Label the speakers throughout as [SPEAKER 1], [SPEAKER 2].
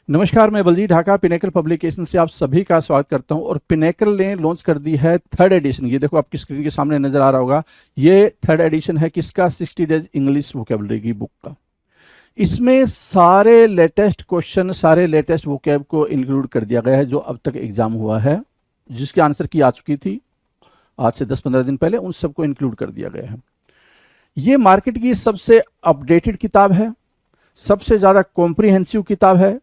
[SPEAKER 1] नमस्कार, मैं Baljeet Dhaka pinnacle publication से आप सभी का स्वागत करता हूं। और पिनेकल ने लॉन्च कर दी है थर्ड एडिशन। ये देखो आपकी स्क्रीन के सामने नजर आ रहा होगा। ये थर्ड एडिशन है किसका? 60 डेज इंग्लिश वोकेबलरी की बुक का। इसमें सारे लेटेस्ट क्वेश्चन, सारे लेटेस्ट वोकेब को इंक्लूड कर दिया गया है जो अब तक एग्जाम हुआ है, जिसकी आंसर की आ चुकी थी आज से 10-15 दिन पहले, उन सबको इंक्लूड कर दिया गया है। ये मार्केट की सबसे अपडेटेड किताब है, सबसे ज़्यादा कॉम्प्रिहेंसिव किताब है।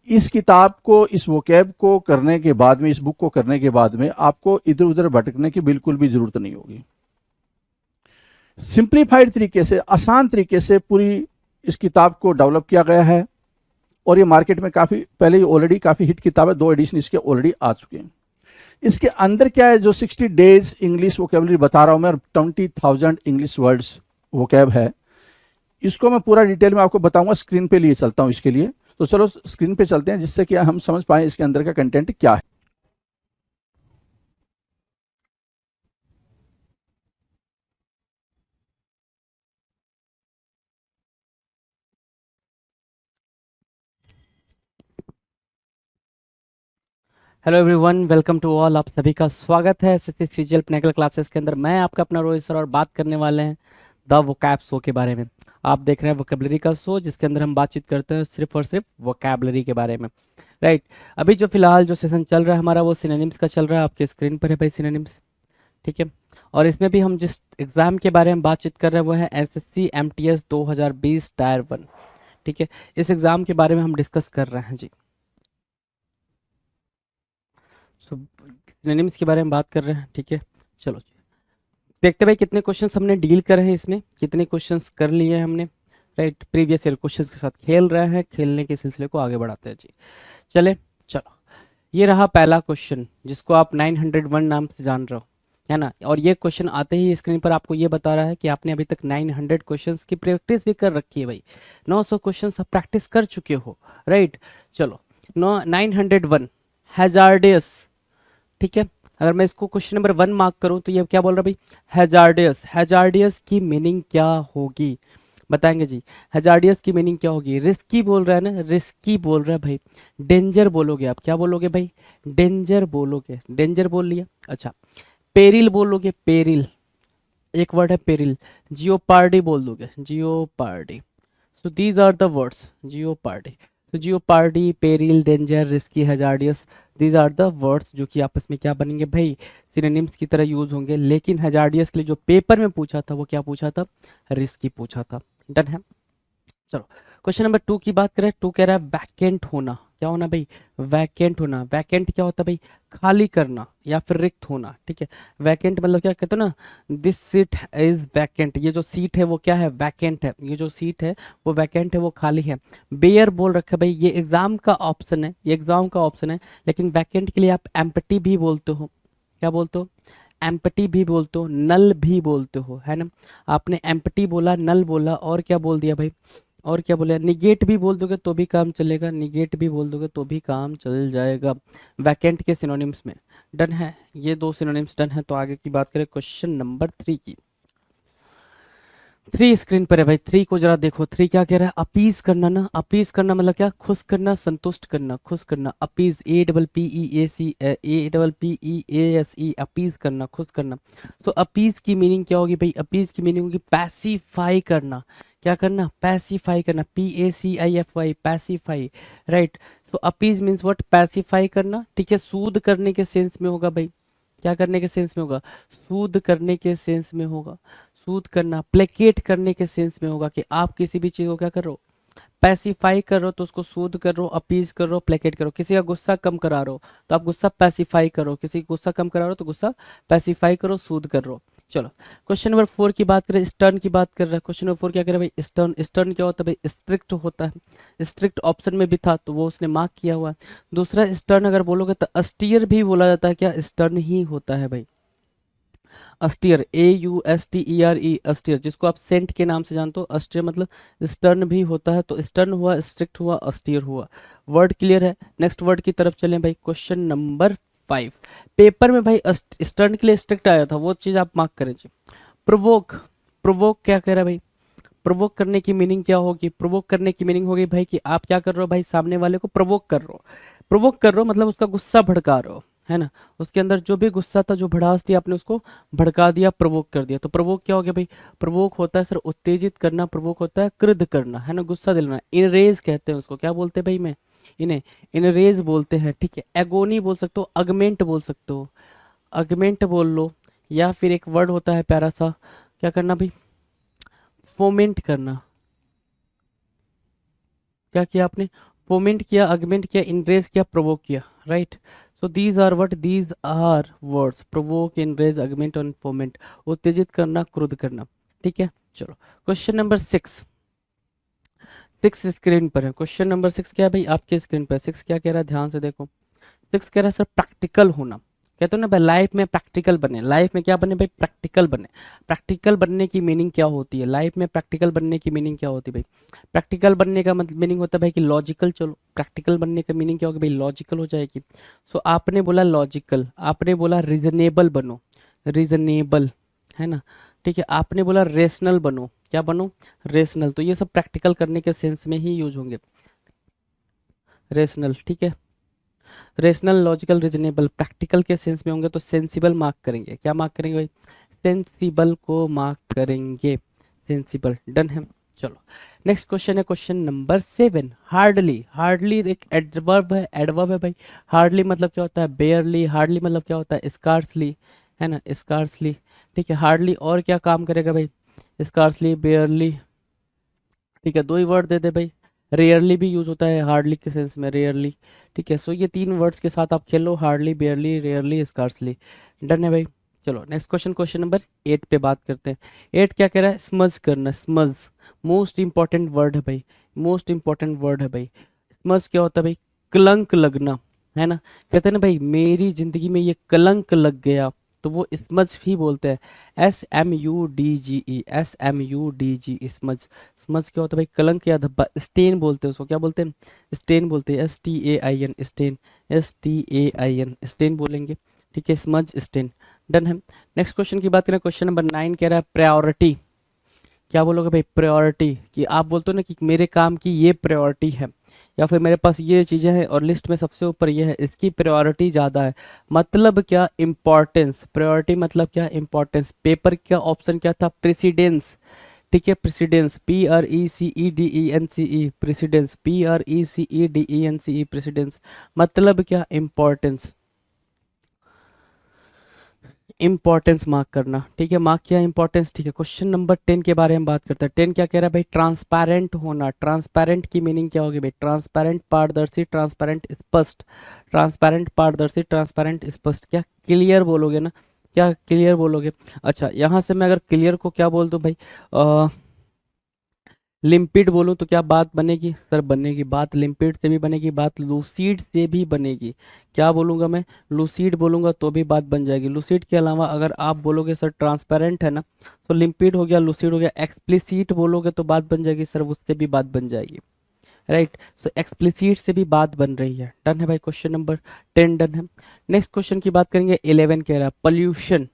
[SPEAKER 1] इस किताब को, इस वोकैब को करने के बाद में, इस बुक को करने के बाद में आपको इधर उधर भटकने की बिल्कुल भी जरूरत नहीं होगी। सिंप्लीफाइड तरीके से, आसान तरीके से पूरी इस किताब को डेवलप किया गया है। और ये मार्केट में काफ़ी पहले ही ऑलरेडी काफ़ी हिट किताब है, 2 एडिशन इसके ऑलरेडी आ चुके हैं। इसके अंदर क्या है, जो 60 डेज इंग्लिश वोकेबलरी बता रहा हूं मैं, 20,000 इंग्लिश वर्ड्स वोकैब है, इसको मैं पूरा डिटेल में आपको बताऊंगा। स्क्रीन पे लिए चलता हूं इसके लिए, तो चलो स्क्रीन पे चलते हैं जिससे कि हम समझ पाए इसके अंदर का कंटेंट क्या है।
[SPEAKER 2] Hello everyone, welcome to all. आप सभी का स्वागत है एसएससी सीजीएल पिनेकल क्लासेस के अंदर। मैं आपका अपना रोहित सर और बात करने वाले हैं द वोकैब शो के बारे में। आप देख रहे हैं वोकेबलरी का शो, जिसके अंदर हम बातचीत करते हैं सिर्फ और सिर्फ वोकैबलरी के बारे में। राइट। अभी जो फिलहाल जो सेशन चल रहा है हमारा, वो सिनोनिम्स का चल रहा है। आपके स्क्रीन पर है भाई सिनोनिम्स, ठीक है। और इसमें भी हम जिस एग्जाम के बारे में बातचीत कर रहे हैं वो है एसएससी एमटीएस 2020 टायर 1, ठीक है। इस एग्जाम के बारे में हम डिस्कस कर रहे हैं जी। सिनोनिम्स के बारे में बात कर रहे हैं, ठीक है। चलो जी, देखते भाई कितने क्वेश्चंस हमने डील करे हैं, इसमें कितने क्वेश्चंस कर लिए हैं हमने। राइट, प्रीवियस ईयर क्वेश्चंस के साथ खेल रहे हैं, खेलने के सिलसिले को आगे बढ़ाते हैं जी। चले, चलो। ये रहा पहला क्वेश्चन, जिसको आप 901 नाम से जान रहे हो, है ना। और ये क्वेश्चन आते ही स्क्रीन पर आपको ये बता रहा है कि आपने अभी तक 900 क्वेश्चंस की प्रैक्टिस भी कर रखी है भाई। 900 क्वेश्चंस आप प्रैक्टिस कर चुके हो। राइट, चलो। 901 हैजार्डियस, ठीक है। अगर मैं इसको क्वेश्चन नंबर 1 मार्क करूं तो ये क्या बोल रहा है भाई? हैजार्डियस। हैजार्डियस की मीनिंग क्या होगी बताएंगे जी। हैजार्डियस की मीनिंग क्या होगी? रिस्की बोल रहा है ना, रिस्की बोल रहा है भाई। डेंजर बोलोगे आप, क्या बोलोगे भाई? डेंजर बोलोगे। डेंजर बोल लिया, अच्छा। पेरिल बोलोगे, पेरिल, एक वर्ड है पेरिल। जियोपार्डी बोल दोगे, jeopardy. So these are the words, jeopardy. तो jeopardy, peril, danger, risky, hazardous, these are the words जो कि आपस में क्या बनेंगे भाई? सिनोनिम्स की तरह यूज होंगे। लेकिन हैजार्डियस के लिए जो पेपर में पूछा था वो क्या पूछा था? रिस्की पूछा था। डन है। चलो, क्वेश्चन नंबर 2 की बात करें। 2 कह रहा है वैकेंट होना। क्या होना भाई? वैकेंट होना। वैकेंट क्या होता है भाई? खाली करना या फिर रिक्त होना, ठीक है। वैकेंट मतलब क्या कहते हो ना, दिस सीट इज वैकेंट। ये जो सीट है वो क्या है? वैकेंट है। ये जो सीट है वो वैकेंट है, वो खाली है। बेयर बोल रखा है भाई, ये एग्जाम का ऑप्शन है, ये एग्जाम का ऑप्शन है। लेकिन वैकेंट के लिए आप एम्प्टी भी बोलते हो। क्या बोलते हो? एम्प्टी भी बोलते हो, नल भी बोलते हो, है ना। आपने एम्प्टी बोला, नल बोला, और क्या बोल दिया भाई? और क्या बोले? निगेट भी बोल दोगे तो भी काम चलेगा, निगेट भी बोल दोगे तो भी काम चल जाएगा वैकेंट के सिनोनिम्स में। डन है, ये 2 सिनोनिम्स डन है। तो आगे की बात करें क्वेश्चन नंबर 3 की। 3 स्क्रीन पर है भाई। 3 को जरा देखो। 3 क्या कह रहा है? अपीज करना ना। अपीज करना मतलब क्या? खुश करना, संतुष्ट करना, खुश करना। अपीज, APPEAC, अपीज करना, खुश करना। तो अपीज की मीनिंग क्या होगी भाई? अपीज की मीनिंग होगी पैसिफाई करना। क्या करना? पैसिफाई करना, PACIFY, पैसिफाई। राइट। तो अपीज मीन्स व्हाट? पैसिफाई करना, ठीक है। सूद करने के सेंस में होगा भाई। क्या करने के सेंस में होगा? सूद करने के सेंस में होगा। सूद करना, प्लेकेट करने के सेंस में होगा कि आप किसी भी चीज को क्या कर रहे हो? पैसिफाई कर रहे हो तो उसको सूद कर रहे हो, अपीज कर रहे हो, प्लेकेट करो। किसी का गुस्सा कम करा रहे हो तो आप गुस्सा पैसिफाई करो, किसी का गुस्सा कम करा रहे हो तो गुस्सा पैसिफाई करो, सूद कर रहे हो। चलो, क्वेश्चन नंबर 4 की बात करें। स्टर्न की बात कर रहा है। क्वेश्चन नंबर 4 क्या कर रहा है भाई? स्टर्न। स्टर्न क्या होता है भाई? स्ट्रिक्ट होता है। स्ट्रिक्ट ऑप्शन में भी था तो वो उसने मार्क किया हुआ है। दूसरा, स्टर्न अगर बोलोगे तो अस्टियर भी बोला जाता है। क्या? स्टर्न ही होता है भाई। अस्टियर, AUSTERE, अस्टियर, जिसको आप सेंट के नाम से जानते हो। अस्टियर मतलब स्टर्न भी होता है। तो स्टर्न हुआ, स्ट्रिक्ट हुआ, अस्टियर हुआ। वर्ड क्लियर है। नेक्स्ट वर्ड की तरफ चलें भाई। Question number 5। पेपर में भाई स्टर्न के लिए स्ट्रिक्ट आया था, वो चीज आप मार्क करें जी। प्रोवोक। प्रोवोक क्या कह रहा है भाई? प्रोवोक करने की मीनिंग क्या होगी? प्रोवोक करने की मीनिंग होगी भाई कि आप क्या कर रहे हो भाई, सामने वाले को प्रोवोक कर रहे हो। प्रोवोक कर रहे हो मतलब उसका गुस्सा भड़का रहे हो, है ना, उसके अंदर जो भी गुस्सा था, जो भड़ास थी, आपने उसको भड़का दिया, प्रोवोक कर दिया। तो प्रोवोक क्या हो गया भाई? प्रोवोक होता है सर उत्तेजित करना, प्रोवोक होता है क्रुद्ध करना, है ना, गुस्सा दिलाना। इनरेज कहते हैं उसको, क्या बोलते हैं भाई मैं इन्हें? इनरेज बोलते हैं, ठीक है। एगोनी बोल सकते हो, अगमेंट बोल सकते हो, अगमेंट बोल लो, या फिर एक वर्ड होता है प्यारा सा, क्या करना भाई? फोमेंट करना। क्या किया आपने? फोमेंट किया, अगमेंट किया, इनरेज किया, प्रोवोक किया, right. So these are what? These are words, provoke, enrage, augment और फोमेंट। उत्तेजित करना, क्रुद्ध करना, ठीक है। चलो क्वेश्चन नंबर 6, 6 स्क्रीन पर है। क्वेश्चन नंबर 6 क्या है भाई आपके स्क्रीन पर? 6 क्या कह रहा है, ध्यान से देखो। 6 कह रहा है सर प्रैक्टिकल होना। कहते हो ना भाई लाइफ में प्रैक्टिकल बने, लाइफ में क्या बने भाई? प्रैक्टिकल बने। प्रैक्टिकल बनने की मीनिंग क्या होती है? लाइफ में प्रैक्टिकल बनने की मीनिंग क्या होती है भाई? प्रैक्टिकल बनने का मतलब मीनिंग होता है भाई कि लॉजिकल चलो। प्रैक्टिकल बनने का मीनिंग क्या होगा भाई? लॉजिकल हो जाएगी। सो आपने बोला लॉजिकल, आपने बोला रीजनेबल बनो, रीजनेबल, है ना, ठीक है। आपने बोला रेशनल बनो, क्या बनो? रेशनल। तो ये सब प्रैक्टिकल करने के सेंस में ही यूज होंगे, रेशनल, ठीक है। रेशनल, लॉजिकल, रीजनेबल प्रैक्टिकल के सेंस में होंगे तो सेंसिबल मार्क करेंगे। क्या मार्क करेंगे भाई? सेंसिबल को मार्क करेंगे, सेंसिबल, डन है। चलो नेक्स्ट क्वेश्चन है क्वेश्चन नंबर 7। हार्डली, हार्डली एक एडवर्ब है, एडवर्ब है भाई। हार्डली मतलब क्या होता है? बेयरली। हार्डली मतलब क्या होता है? स्कार्सली, है ना, स्कार्सली, ठीक है। हार्डली और क्या काम करेगा भाई? स्कार्सली, बेयरली, ठीक है। दो ही वर्ड दे दे भाई। रेयरली भी यूज होता है हार्डली के सेंस में, रेयरली, ठीक है। सो ये तीन वर्ड्स के साथ आप खेल लो, hardly, barely, rarely, scarcely, done है भाई। चलो नेक्स्ट क्वेश्चन, क्वेश्चन नंबर 8 पे बात करते हैं। 8 क्या कह रहा है? स्मज करना, स्मज, मोस्ट इंपॉर्टेंट वर्ड है भाई, मोस्ट इंपॉर्टेंट वर्ड है भाई। स्मज क्या होता है भाई? कलंक लगना, है ना। कहते हैं ना भाई मेरी जिंदगी में ये कलंक लग गया, तो वो स्मज ही बोलते हैं। SMUDGE, SMUDG, smudge. स्मज क्या होता है भाई? कलंक या धब्बा। स्टेन बोलते हैं उसको, क्या बोलते हैं? स्टेन बोलते हैं, STAIN, स्टेन, STAIN, स्टेन बोलेंगे, ठीक है। स्मज, स्टेन, डन है। नेक्स्ट क्वेश्चन की बात करें, क्वेश्चन नंबर 9 कह रहा है प्रायोरिटी। क्या बोलोगे भाई? प्रायोरिटी, कि आप बोलते हो ना कि मेरे काम की ये प्रायोरिटी है, या फिर मेरे पास ये चीज़ें हैं और लिस्ट में सबसे ऊपर ये है, इसकी प्रायोरिटी ज़्यादा है। मतलब क्या? इम्पॉर्टेंस। प्रायोरिटी मतलब क्या? इम्पॉर्टेंस। पेपर का ऑप्शन क्या था? प्रेसिडेंस, ठीक है। Precedence, PRECEDENCE, precedence, PRECEDENCE, precedence, मतलब क्या? इम्पॉर्टेंस, इंपॉर्टेंस मार्क करना, ठीक है। मार्क किया इंपॉर्टेंस, ठीक है। क्वेश्चन नंबर 10 के बारे में बात करते हैं। 10 क्या कह रहा है भाई? ट्रांसपेरेंट होना। ट्रांसपेरेंट की मीनिंग क्या होगी भाई? ट्रांसपेरेंट, पारदर्शी, ट्रांसपेरेंट, स्पष्ट। ट्रांसपेरेंट, पारदर्शी, ट्रांसपेरेंट, स्पष्ट। क्या क्लियर बोलोगे ना? क्या क्लियर बोलोगे? अच्छा, यहाँ से मैं अगर क्लियर को क्या बोल दूं भाई? लिम्पिड बोलूं तो क्या बात बनेगी सर? बनेगी बात, लिम्पिड से भी बनेगी बात, लूसीड से भी बनेगी। क्या बोलूंगा मैं? लूसीड बोलूंगा तो भी बात बन जाएगी। लूसीड के अलावा अगर आप बोलोगे सर ट्रांसपेरेंट है ना, तो लिम्पिड हो गया, लूसीड हो गया। एक्सप्लिसिट बोलोगे तो बात बन जाएगी सर, उससे भी बात बन जाएगी, राइट। सो एक्सप्लिसिट से भी बात बन रही है, डन है भाई। क्वेश्चन नंबर 10 डन है। नेक्स्ट क्वेश्चन की बात करेंगे। 11 कह रहा है पोल्यूशन।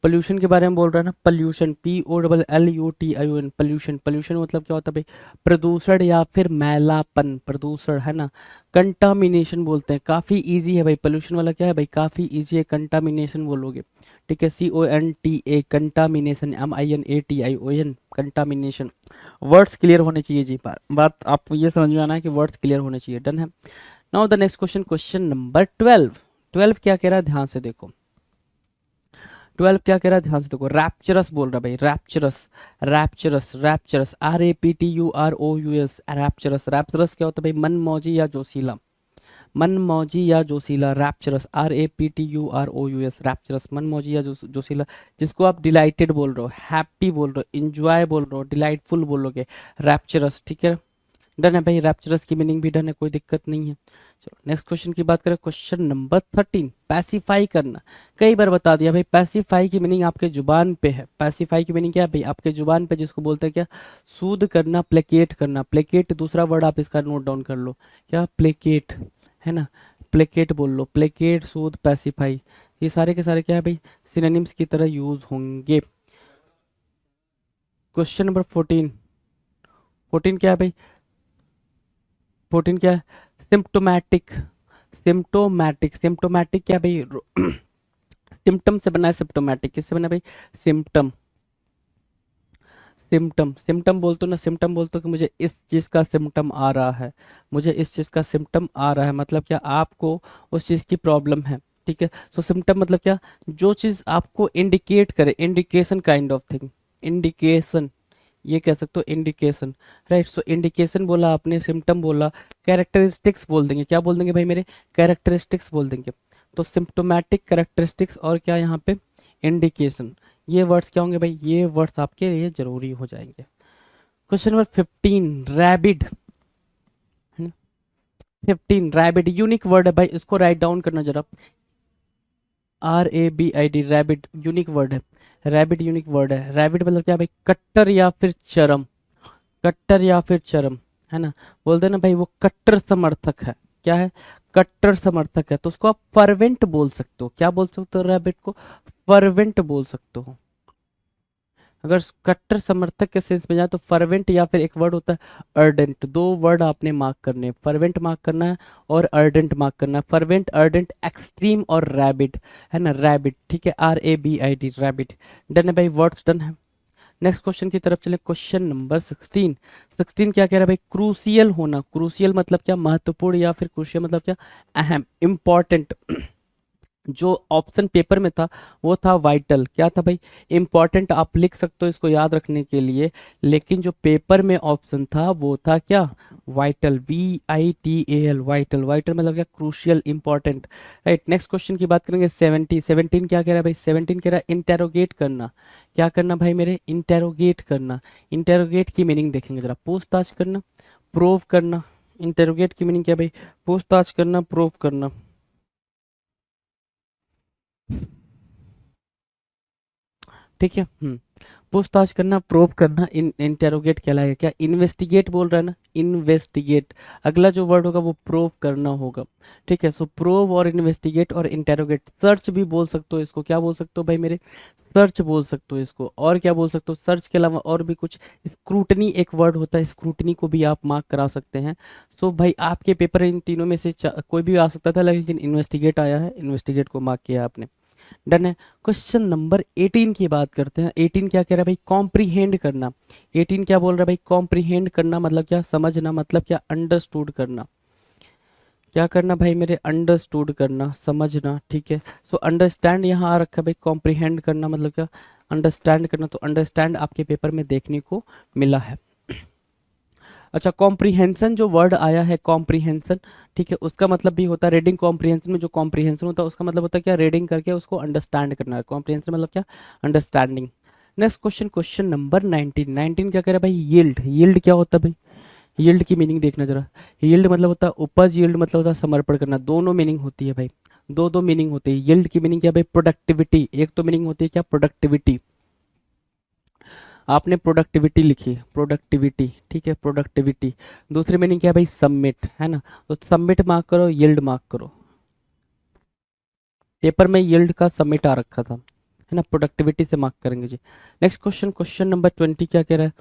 [SPEAKER 2] पोल्यूशन के बारे में बोल रहा है ना, पोल्यूशन, POLLUTION, पोल्यूशन। पोल्यूशन मतलब क्या होता है भाई? प्रदूषण या फिर मैलापन, प्रदूषण, है ना। कंटामिनेशन बोलते हैं, काफी इजी है भाई। पोल्यूशन वाला क्या है भाई? काफी इजी है। कंटामिनेशन बोलोगे, ठीक है। CONTA, contamination, MINATION, contamination. Words clear होने चाहिए जी, बात आपको ये समझ में आना है कि वर्ड्स क्लियर होने चाहिए, डन है। Now the next question, question number 12। 12 क्या कह रहा है? ध्यान से देखो। 12 क्या कह रहा है? ध्यान से देखो। रैप्चरस बोल रहा है भाई, rapturous, rapturous, rapturous, RAPTUROUS, rapturous. Rapturous क्या होता है भाई? मनमौजी या जोशीला, मनमौजी या जोशीला, रैप्चरस, RAPTUROUS, रैप्चरस, मनमौजी या जोशीला। जिसको आप डिलाइटेड बोल रहे हो, हैप्पी बोल रहे हो, इंजॉय बोल रहे हो, डिलाइटफुल बोलोगे, रैप्चरस, ठीक है। डन है भाई, रैप्चरस की मीनिंग भी डन है, कोई दिक्कत नहीं है। चलो नेक्स्ट क्वेश्चन की बात करें, क्वेश्चन नंबर 13। पैसिफाई करना, कई बार बता दिया भाई। पैसिफाई की मीनिंग आपके जुबान पे है। पैसिफाई की मीनिंग क्या है भाई? आपके जुबान पे, जिसको बोलते हैं क्या? सूद करना, प्लेकेट करना। प्लेकेट दूसरा वर्ड आप इसका नोट डाउन कर लो, क्या? प्लेकेट, है ना, प्लेकेट बोल लो। प्लेकेट, सूद, पैसिफाई, ये सारे के सारे क्या है भाई? सिनोनिम्स की तरह यूज होंगे। Question number 14। 14 क्या है भाई? 14 क्या है? सिम्प्टोमैटिक। सिम्प्टोमैटिक, सिम्प्टोमैटिक क्या है भाई? सिम्टम से बना है सिम्प्टोमैटिक। किससे बना है भाई? सिम्टम। सिम्टम, सिम्टम बोलते हो ना, सिम्टम बोलते हो कि मुझे इस चीज़ का सिम्टम आ रहा है, मुझे इस चीज़ का सिम्टम आ रहा है, मतलब क्या आपको उस चीज़ की प्रॉब्लम है, ठीक है। सो सिम्टम मतलब क्या? जो चीज़ आपको इंडिकेट करे, indication kind of thing, indication, ये कह सकते हो इंडिकेशन, राइट। सो इंडिकेशन बोला आपने, सिम्टम बोला, कैरेक्टरिस्टिक्स बोल देंगे, क्या बोल देंगे भाई मेरे? कैरेक्टरिस्टिक्स बोल देंगे। तो सिम्प्टोमैटिक, कैरेक्टरिस्टिक्स और क्या यहाँ पे? इंडिकेशन। ये वर्ड्स क्या होंगे भाई? ये वर्ड्स आपके लिए जरूरी हो जाएंगे। Question number 15, rabid. 15 rabid unique word है भाई, इसको राइट डाउन करना जरा। RABID, रैबिड यूनिक वर्ड है। रैबिड यूनिक वर्ड है। रैबिड मतलब क्या भाई? कट्टर या फिर चरम, कट्टर या फिर चरम, है ना। बोलते हैं ना भाई वो कट्टर समर्थक है। क्या है? कट्टर समर्थक है। तो उसको आप फर्वेंट बोल सकते हो। क्या बोल सकते हो? रैबिट को फर्वेंट बोल सकते हो। अगर कट्टर समर्थक के सेंस में जाए तो फर्वेंट या फिर एक वर्ड होता है अर्डेंट। दो वर्ड आपने मार्क करने हैं, फर्वेंट मार्क करना है और अर्डेंट मार्क करना है। फर्वेंट, अर्डेंट, एक्सट्रीम और रैबिड, है ना, रैबिड, ठीक है, RABID, रैबिड। डन है भाई, वर्ड्स डन है। नेक्स्ट क्वेश्चन की तरफ चले। Question number 16। 16 क्या कह रहा है भाई? क्रूसियल होना। क्रूसियल मतलब क्या? महत्वपूर्ण, या फिर क्रूशियल मतलब क्या? अहम, इंपॉर्टेंट। जो ऑप्शन पेपर में था वो था वाइटल। क्या था भाई? इंपॉर्टेंट आप लिख सकते हो इसको याद रखने के लिए, लेकिन जो पेपर में ऑप्शन था वो था क्या? Vital, VITAL, vital. वाइटल मतलब क्या? Crucial, important, right. Next question की बात करेंगे 70। 17 क्या कह रहा है भाई? 17 कह रहा है इंटेरोगेट करना। क्या करना भाई मेरे? इंटेरोगेट करना। इंटेरोगेट की मीनिंग देखेंगे जरा, पूछताछ करना, प्रूव करना। इंटेरोगेट की मीनिंग क्या भाई? पूछताछ करना, प्रूव करना। ठीक है। पूछताछ करना, प्रोब करना, इंटेरोगेट कहलाएगा। क्या? इन्वेस्टिगेट बोल रहा है ना, इन्वेस्टिगेट। अगला जो वर्ड होगा वो प्रोब करना होगा, ठीक है। सो प्रोब और इन्वेस्टिगेट और इंटेरोगेट। सर्च भी बोल सकते हो इसको। क्या बोल सकते हो भाई मेरे? सर्च बोल सकते हो इसको। और क्या बोल सकते हो? सर्च के अलावा और भी कुछ, स्क्रूटनी एक वर्ड होता है, स्क्रूटनी को भी आप मार्क करा सकते हैं। सो भाई आपके पेपर इन तीनों में से कोई भी आ सकता था, लेकिन इन्वेस्टिगेट आया है, इन्वेस्टिगेट को मार्क किया आपने। डन है। क्वेश्चन नंबर 18 की बात करते हैं। 18 क्या कह रहा है भाई? कॉम्प्रीहेंड करना। 18 क्या बोल रहा है भाई? कॉम्प्रीहेंड करना मतलब क्या? समझना, मतलब क्या? अंडरस्टूड करना। क्या करना भाई मेरे? अंडरस्टूड करना, समझना, ठीक है। सो अंडरस्टैंड यहाँ आ रखा है भाई। कॉम्प्रीहेंड करना मतलब क्या? अंडरस्टैंड करना। तो अंडरस्टैंड आपके पेपर में देखने को मिला है। अच्छा, कॉम्प्रीहेंशन जो वर्ड आया है, कॉम्प्रीहेंशन, ठीक है, उसका मतलब भी होता है रीडिंग कॉम्प्रीहेंशन में जो कॉम्प्रीहेंशन होता है उसका मतलब होता है क्या? रीडिंग करके उसको अंडरस्टैंड करना है। कॉम्प्रीहेंशन मतलब क्या? Understanding. Next question, question number 19। 19 क्या कह रहा है भाई? यील्ड। यील्ड क्या होता है भाई? यील्ड की मीनिंग देखना जरा। यील्ड मतलब होता है उपज, यील्ड मतलब होता है समर्पण करना। दोनों मीनिंग होती है भाई, दो दो मीनिंग होती है। यील्ड की मीनिंग क्या भाई? प्रोडक्टिविटी। एक तो मीनिंग होती है क्या? प्रोडक्टिविटी। आपने प्रोडक्टिविटी लिखी, प्रोडक्टिविटी, ठीक है, प्रोडक्टिविटी। दूसरी मीनिंग क्या है भाई? सबमिट, है ना। तो सबमिट मार्क करो, यील्ड मार्क करो। पेपर में यील्ड का सबमिट आ रखा था, है ना। प्रोडक्टिविटी से मार्क करेंगे जी। नेक्स्ट क्वेश्चन, क्वेश्चन नंबर 20 क्या कह रहा है?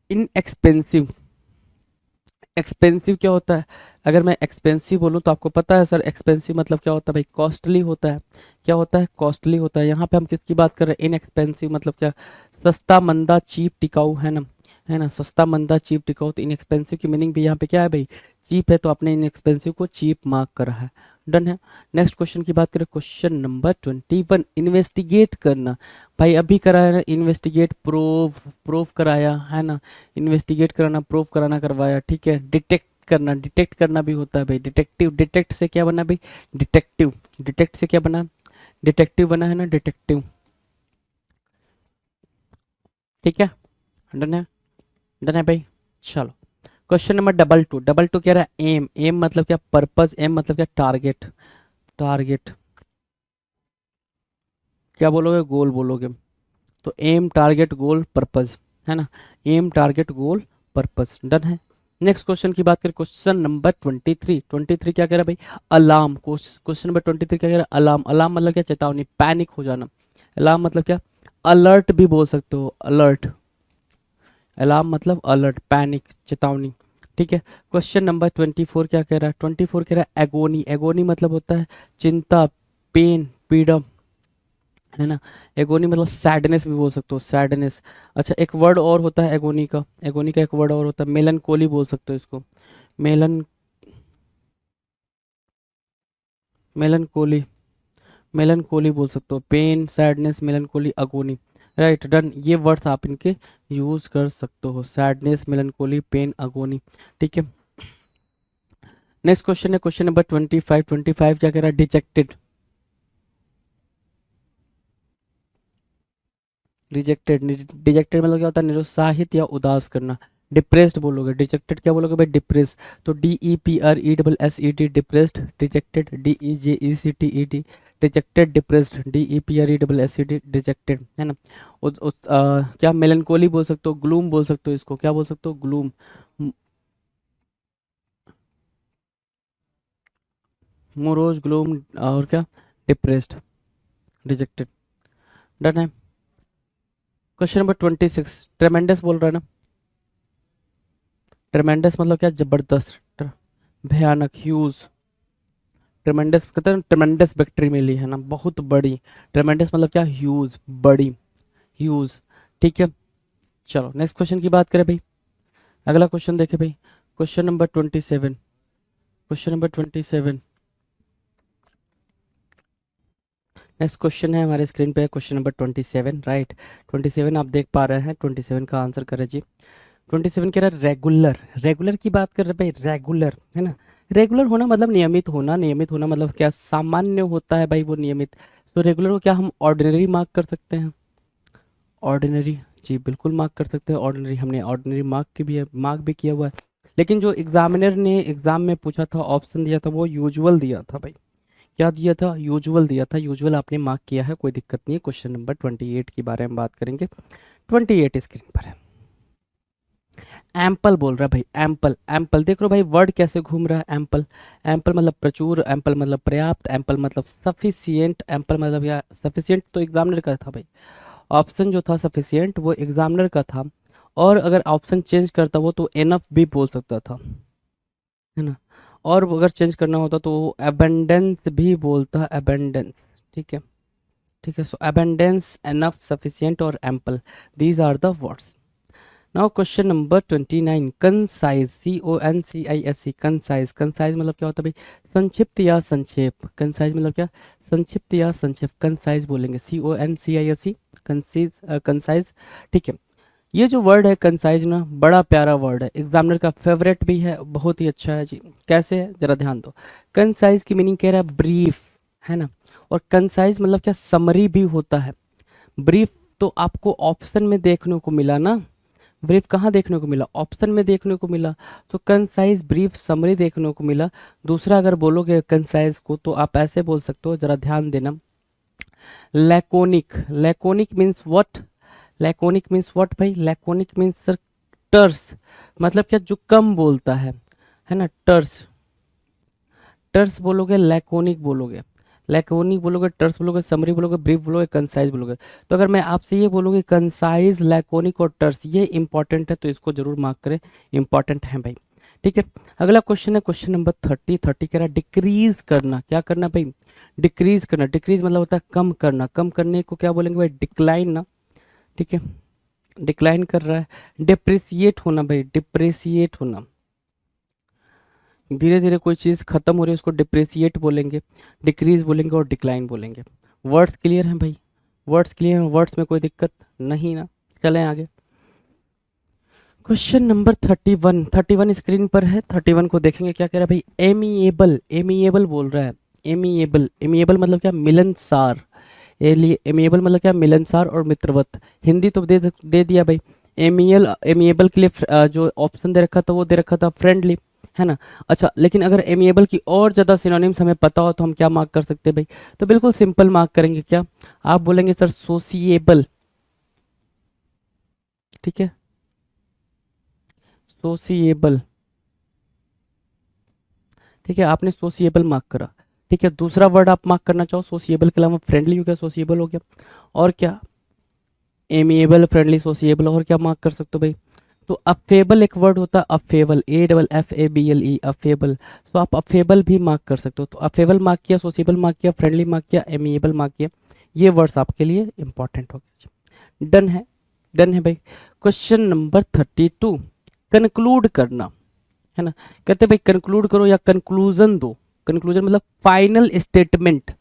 [SPEAKER 2] इनएक्सपेंसिव। एक्सपेंसिव क्या होता है? अगर मैं एक्सपेंसिव बोलूँ तो आपको पता है सर एक्सपेंसिव मतलब क्या होता है भाई? कॉस्टली होता है। क्या होता है? कॉस्टली होता है। यहाँ पे हम किसकी बात कर रहे हैं? इनएक्सपेंसिव मतलब क्या? सस्ता, मंदा, चीप, टिकाऊ, है ना, है ना। सस्ता, मंदा, चीप, टिकाऊ। तो इनएक्सपेंसिव की मीनिंग भी यहाँ पे क्या है भाई? चीप है। तो आपने इनएक्सपेंसिव को चीप मार्क करा है। डन है। नेक्स्ट क्वेश्चन की बात करें, क्वेश्चन नंबर 21। इन्वेस्टिगेट करना। भाई अभी कराया ना इन्वेस्टिगेट, प्रूव, प्रूव कराया, है ना। इन्वेस्टिगेट कराना, प्रूव कराना करवाया, ठीक है। डिटेक्ट करना, डिटेक्ट करना भी होता है भाई। डिटेक्टिव, डिटेक्ट से क्या बना भाई? डिटेक्टिव। डिटेक्ट से क्या बना? डिटेक्टिव बना, है ना, डिटेक्टिव, ठीक है। डन है, डन है भाई। चलो, question number double two. Double two कह रहा है एम। एम मतलब क्या? पर्पस। एम मतलब क्या? Target, target. क्या बोलोगे? गोल बोलोगे। तो एम, टारगेट, गोल, पर्पस, है ना। एम, टारगेट, गोल, पर्पस। डन है। नेक्स्ट क्वेश्चन की बात करें, क्वेश्चन नंबर 23। 23 क्या कह रहा है भाई? अलार्म। क्वेश्चन नंबर 23 क्या कह रहा है? अलार्म। अलार्म मतलब क्या? चेतावनी, पैनिक हो जाना। अलार्म मतलब क्या? अलर्ट भी बोल सकते हो, अलर्ट, अलार्म मतलब अलर्ट, पैनिक, चेतावनी। ठीक है। क्वेश्चन नंबर 24 क्या कह रहा है? 24 कह रहा है एगोनी। एगोनी मतलब होता है चिंता, पेन, पीड़ा, है ना। एगोनी मतलब सैडनेस भी बोल सकते हो, सैडनेस। अच्छा, एक वर्ड और होता है एगोनी का, एगोनी का एक वर्ड और होता है मेलनकोली बोल सकते हो इसको, मेलन मेलनकोली, मेलनकोली बोल सकते हो, pain, sadness, melancholy, agony. Right, done. ये वर्ड्स आप इनके यूज कर सकते हो, सैडनेस, मेलनकोली, पेन, अगोनी। ठीक है। नेक्स्ट क्वेश्चन है क्वेश्चन नंबर 25। 25 क्या कह रहा है? डिजेक्टेड। रिजेक्टेड, डिजेक्टेड मतलब क्या होता है? निरुत्साहित या उदास करना। डिप्रेस्ड बोलोगे, डिजेक्टेड क्या बोलोगे भाई? डिप्रेस। तो DEPRESSED, depressed, dejected, DEJECTED, dejected, depressed, DEPRESSED, dejected, है ना। क्या मेलनकोली बोल सकते हो, ग्लूम बोल सकते हो इसको, क्या बोल सकते हो? ग्लूम, मोरोज, ग्लूम, और क्या? Depressed, dejected. डन है। क्वेश्चन नंबर 26, ट्रेमेंडस बोल रहा है ना। ट्रेमेंडस मतलब क्या? जबरदस्त, भयानक, ह्यूज। ट्रेमेंडस कहते हैं ट्रेमेंडस विक्ट्री मिली है ना, बहुत बड़ी। ट्रेमेंडस मतलब क्या? ह्यूज, बड़ी, ह्यूज। ठीक है। चलो नेक्स्ट क्वेश्चन की बात करें भाई। अगला क्वेश्चन देखे भाई, question number 27। Question number 27, next question है हमारे स्क्रीन पे, क्वेश्चन नंबर 27। राइट, 27 आप देख पा रहे हैं, 27 का आंसर करें जी। 27 कह रहा है रेगुलर। रेगुलर की बात कर रहे भाई, रेगुलर, है ना। रेगुलर होना मतलब नियमित होना, नियमित होना मतलब क्या? सामान्य होता है भाई वो, नियमित। तो रेगुलर को क्या हम ऑर्डिनरी मार्क कर सकते हैं? ऑर्डिनरी, जी बिल्कुल मार्क कर सकते हैं ऑर्डिनरी। हमने ऑर्डिनरी मार्क की भी है, मार्क भी किया हुआ है। लेकिन जो एग्जामिनर ने एग्जाम में पूछा था, ऑप्शन दिया था, वो यूजुअल दिया था भाई। क्या दिया था? यूजुअल दिया था। यूजुअल आपने मार्क किया है, कोई दिक्कत नहीं है। क्वेश्चन नंबर 28 के बारे में बात करेंगे। 28 स्क्रीन पर है। एम्पल बोल रहा है भाई, एम्पल। एम्पल देख लो भाई, वर्ड कैसे घूम रहा है। एम्पल, एम्पल मतलब प्रचुर, एम्पल मतलब पर्याप्त, एम्पल मतलब सफिशियंट। एम्पल मतलब क्या? सफिशियंट तो एग्जामिनर का था भाई, ऑप्शन जो था सफिशियंट वो एग्जामिनर का था। और अगर ऑप्शन चेंज करता वो तो एनफ भी बोल सकता था, है ना। और अगर चेंज करना होता तो अबेंडेंस भी बोलता, अबेंडेंस। ठीक है। ठीक है। सो अबेंडेंस, एनफ, सफिशियंट और ample, these are the words. Now question number 29, concise, CONCISE, concise. Concise मतलब क्या होता है भाई? संक्षिप्त या संक्षेप। कंसाइज मतलब क्या? संक्षिप्त या संक्षेप, कंसाइज बोलेंगे, CONCISE, कंसाइज, कंसाइज। ठीक है। ये जो वर्ड है कंसाइज ना, बड़ा प्यारा वर्ड है, एग्जामिनर का फेवरेट भी है, बहुत ही अच्छा है जी। कैसे है जरा ध्यान दो। कंसाइज की मीनिंग कह रहा है ब्रीफ, है ना। और कंसाइज मतलब क्या? समरी भी होता है। ब्रीफ तो आपको ऑप्शन में देखने को मिला ना, ब्रीफ कहाँ देखने को मिला? ऑप्शन में देखने को मिला। तो कंसाइज, ब्रीफ, समरी देखने को मिला। दूसरा अगर बोलोगे कंसाइज को तो आप ऐसे बोल सकते हो, जरा ध्यान देना, laconic. Laconic means what? Laconic means what भाई? लैकोनिक मीन्स सर टर्स, मतलब क्या? जो कम बोलता है ना, टर्स। टर्स बोलोगे, लैकोनिक बोलोगे, लैकोनिक बोलोगे, टर्स बोलोगे, समरी बोलोगे, ब्रीफ बोलोगे, कंसाइज बोलोगे। तो अगर मैं आपसे ये बोलूँगी कंसाइज, लैकोनिक और टर्स, ये इंपॉर्टेंट है तो इसको जरूर मार्क करें, इंपॉर्टेंट है भाई। ठीक है। अगला क्वेश्चन है क्वेश्चन नंबर 30। 30 कह रहा है डिक्रीज करना। क्या करना भाई? डिक्रीज करना। डिक्रीज मतलब होता है कम करना। कम करने को क्या बोलेंगे भाई? डिक्लाइन ना। ठीक है। डिक्लाइन कर रहा है। डिप्रिसिएट होना भाई, डिप्रिसिएट होना, धीरे धीरे कोई चीज़ खत्म हो रही है उसको डिप्रिसिएट बोलेंगे, डिक्रीज बोलेंगे और डिक्लाइन बोलेंगे। वर्ड्स क्लियर हैं भाई? वर्ड्स क्लियर हैं, वर्ड्स में कोई दिक्कत नहीं ना। चलें आगे। Question number 31। 31 स्क्रीन पर है, 31 को देखेंगे क्या कह रहा है भाई? एमिएबल। एमिएबल बोल रहा है, एमिएबल। एमिएबल मतलब क्या? मिलनसार। एमिएबल मतलब क्या? मिलनसार और मित्रवत। हिंदी तो दे दिया भाई। एमिएबल के लिए जो ऑप्शन दे रखा था वो दे रखा था फ्रेंडली, है ना। अच्छा, लेकिन अगर एमिएबल की और ज़्यादा सिनोनिम्स हमें पता हो तो हम क्या मार्क कर सकते हैं भाई? तो बिल्कुल सिंपल मार्क करेंगे, क्या आप बोलेंगे सर? सोसिएबल। ठीक है, सोसिएबल। ठीक है, आपने सोसिएबल मार्क करा। ठीक है, दूसरा वर्ड आप मार्क करना चाहो सोसिएबल के अलावा? फ्रेंडली हो गया, सोसिएबल हो गया, और क्या? एमिएबल, फ्रेंडली, सोसिएबल, और क्या मार्क कर सकते हो भाई? तो अफेबल एक वर्ड होता है, अफेबल, AFFABLE, अफेबल। तो आप अफेबल भी मार्क कर सकते हो। तो अफेबल मार्क किया, सोसिबल मार्क किया, फ्रेंडली मार्क किया, एमिएबल मार्क किया, ये वर्ड्स आपके लिए इंपॉर्टेंट हो गए। डन है, डन है भाई। क्वेश्चन नंबर 32, कंक्लूड करना, है ना। कहते हैं भाई कंक्लूड करो या कंक्लूजन दो। कंक्लूजन मतलब फाइनल स्टेटमेंट,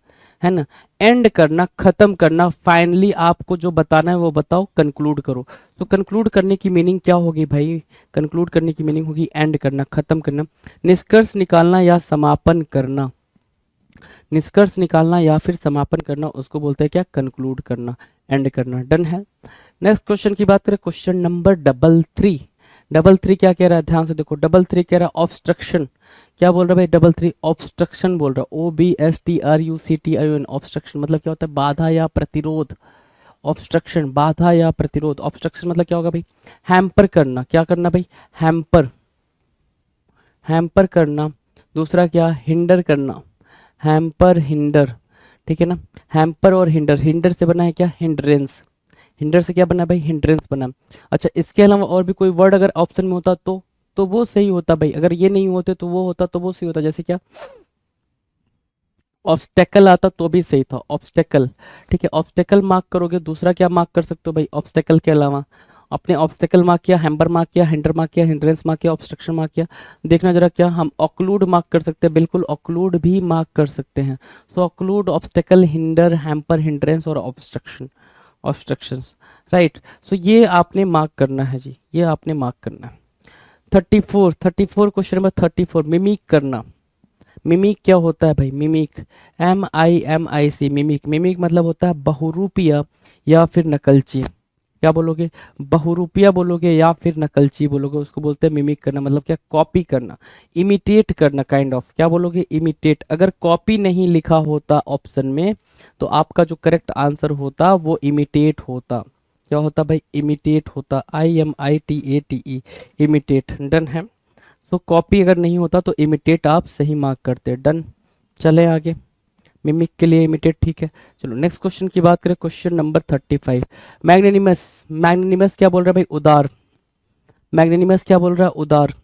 [SPEAKER 2] है ना। एंड करना, खत्म करना, फाइनली आपको जो बताना है वो बताओ, कंक्लूड करो। तो कंक्लूड करने की मीनिंग क्या होगी भाई? कंक्लूड करने की मीनिंग होगी एंड करना, खत्म करना, निष्कर्ष निकालना या समापन करना। निष्कर्ष निकालना या फिर समापन करना, उसको बोलते हैं क्या? कंक्लूड करना, एंड करना। डन है। नेक्स्ट क्वेश्चन की बात करें, क्वेश्चन नंबर 33। डबल थ्री क्या कह रहा है? ध्यान से देखो, डबल थ्री कह रहा है ऑब्स्ट्रक्शन। क्या बोल रहा है भाई? डबल थ्री ऑब्स्ट्रक्शन बोल रहा है, OBSTRUCTION। ऑब्स्ट्रक्शन मतलब क्या होता है? बाधा या प्रतिरोध। ऑब्स्ट्रक्शन, बाधा या प्रतिरोध। ऑब्स्ट्रक्शन मतलब क्या होगा भाई? हैम्पर करना। क्या करना भाई? हैम्पर, हैम्पर करना। दूसरा क्या? हिंडर करना, हैम्पर, हिंडर, ठीक है ना। हैम्पर और हिंडर, हिंडर से बना है क्या? हिंड्रेंस। हिंडर से क्या बना भाई? हिंड्रेंस बना। अच्छा, इसके अलावा और भी कोई वर्ड अगर ऑप्शन में होता तो वो सही होता भाई। अगर ये नहीं होते तो वो होता, तो वो सही होता। जैसे क्या? ऑब्स्टेकल आता तो भी सही था, ऑब्स्टेकल, ठीक है। ऑब्स्टेकल मार्क करोगे, दूसरा क्या मार्क कर सकते हो भाई? ऑब्स्टेकल के अलावा अपने ऑब्स्टेकल मार्क किया, हैम्पर मार्क किया, हिंडर मार्क किया, हिंड्रेंस मार्क किया, ऑब्स्ट्रक्शन मार्क किया। देखना जरा, क्या हम ऑक्लूड मार्क कर सकते हैं? बिल्कुल, ऑक्लूड भी मार्क कर सकते हैं। तो occlude, obstacle, hinder, hamper, hindrance और ऑब्स्ट्रक्शन, ऑब्स्ट्रक्शंस, राइट। सो ये आपने मार्क करना है जी, ये आपने मार्क करना है। 34 क्वेश्चन नंबर 34, मिमिक करना। मिमिक क्या होता है भाई? Mimic, MIMIC, mimic. मिमिक मतलब होता है बहुरूपिया या फिर नकलची। क्या बोलोगे? बहुरूपिया बोलोगे या फिर नकलची बोलोगे, उसको बोलते हैं मिमिक करना। मतलब क्या? कॉपी करना, इमिटेट करना, काइंड ऑफ। क्या बोलोगे? इमिटेट। अगर कॉपी नहीं लिखा होता ऑप्शन में तो आपका जो करेक्ट आंसर होता वो इमिटेट होता। क्या होता भाई? इमिटेट होता, IMITATE, इमिटेट। डन है। तो कॉपी अगर नहीं होता तो इमिटेट आप सही मार्क करते। डन। चले आगे, मिमिक के लिए इमिटेट, ठीक है। चलो नेक्स्ट क्वेश्चन की बात करें, क्वेश्चन नंबर 35, मैग्नेनिमस। मैग्नेनिमस क्या बोल रहा है भाई? उदार। मैग्नेनिमस क्या बोल रहा है? उदार,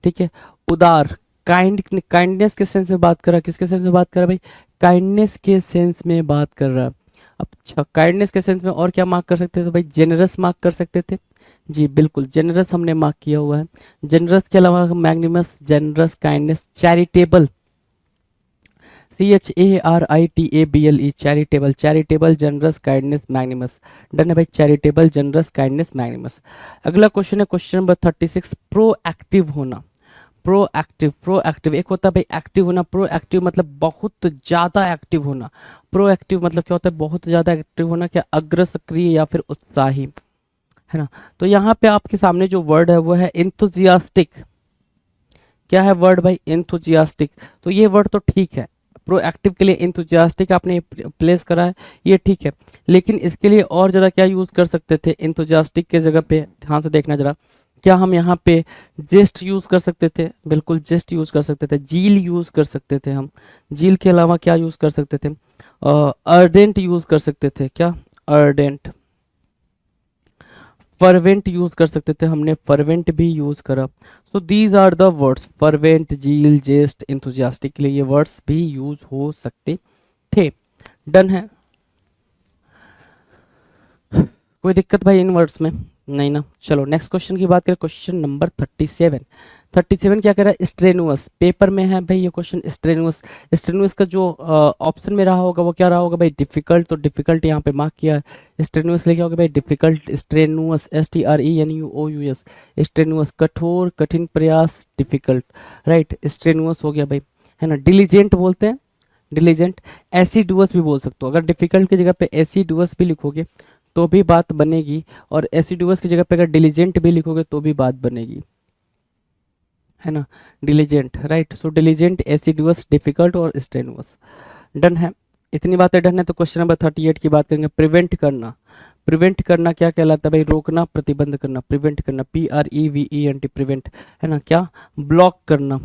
[SPEAKER 2] ठीक है। उदार, काइंड, काइंडनेस के सेंस में बात कर रहा है। किसके सेंस में बात कर रहा है भाई? काइंडनेस के सेंस में बात कर रहा है। अच्छा, काइंडनेस के सेंस में और क्या मार्क कर सकते थे तो भाई? जेनरस मार्क कर सकते थे। जी बिल्कुल, जेनरस हमने मार्क किया हुआ है। जेनरस के अलावा magnanimous, generous, kindness, charitable, CHARITABLE, charitable, charitable, generous, kindness, magnanimous. Done है भाई, चैरिटेबल, जनरस, काइंडनेस, मैग्निमस। अगला क्वेश्चन है क्वेश्चन नंबर 36, प्रोएक्टिव होना। प्रोएक्टिव, प्रोएक्टिव एक होता है भाई एक्टिव होना, प्रोएक्टिव मतलब बहुत ज्यादा एक्टिव होना। प्रोएक्टिव मतलब क्या होता है? बहुत ज्यादा एक्टिव होना। क्या? अग्र, सक्रिय या फिर उत्साही, है ना। तो यहाँ पे आपके सामने जो वर्ड है वो है इंथुजियास्टिक। क्या है वर्ड भाई? इंथुजियास्टिक। तो ये वर्ड तो ठीक है, प्रोएक्टिव के लिए इंथुजियास्टिक आपने प्लेस करा है, ये ठीक है। लेकिन इसके लिए और ज़्यादा क्या यूज़ कर सकते थे? इंथुजियास्टिक के जगह पे ध्यान से देखना जरा, क्या हम यहाँ पे जेस्ट यूज़ कर सकते थे? बिल्कुल जेस्ट यूज़ कर सकते थे, जील यूज़ कर सकते थे हम। जील के अलावा क्या यूज़ कर सकते थे? अर्डेंट यूज़ कर सकते थे। क्या? अर्डेंट। फर्वेंट यूज कर सकते थे, हमने फर्वेंट भी यूज करा। So these are the words, fervent, zeal, zest, enthusiastic के लिए ये वर्ड्स भी यूज हो सकते थे। डन है, कोई दिक्कत भाई इन वर्ड्स में? नहीं ना। चलो नेक्स्ट क्वेश्चन की बात करें, क्वेश्चन नंबर 37। 37 क्या कह रहा है? स्ट्रेनुअस। पेपर में है भाई ये क्वेश्चन, स्ट्रेनुअस। स्ट्रेनुअस का जो ऑप्शन में रहा होगा वो क्या रहा होगा भाई? डिफिकल्ट। तो डिफिकल्ट यहाँ पे मार्क किया है। स्ट्रेनुअस लिखा होगा भाई डिफिकल्ट, स्ट्रेनुअस, STRENUOUS, स्ट्रेनुअस, कठोर, कठिन प्रयास, डिफिकल्ट, राइट। स्ट्रेनुअस हो गया भाई, है ना। डिलीजेंट बोलते हैं, डिलीजेंट। एसिडुअस भी बोल सकते हो, अगर डिफिकल्ट की जगह पे एसिडुअस भी लिखोगे तो भी बात बनेगी, और एसिडुअस की जगह पे अगर डिलीजेंट भी लिखोगे तो भी बात बनेगी, है ना। Diligent, right. So diligent, assiduous, difficult और स्ट्रेनुअस। डन है, इतनी बातें डन है। तो क्वेश्चन नंबर 38 की बात करेंगे, प्रिवेंट करना। प्रिवेंट करना क्या कहलाता है भाई? रोकना, प्रतिबंध करना, प्रिवेंट करना, PREVENT, प्रिवेंट, है ना। क्या? ब्लॉक करना।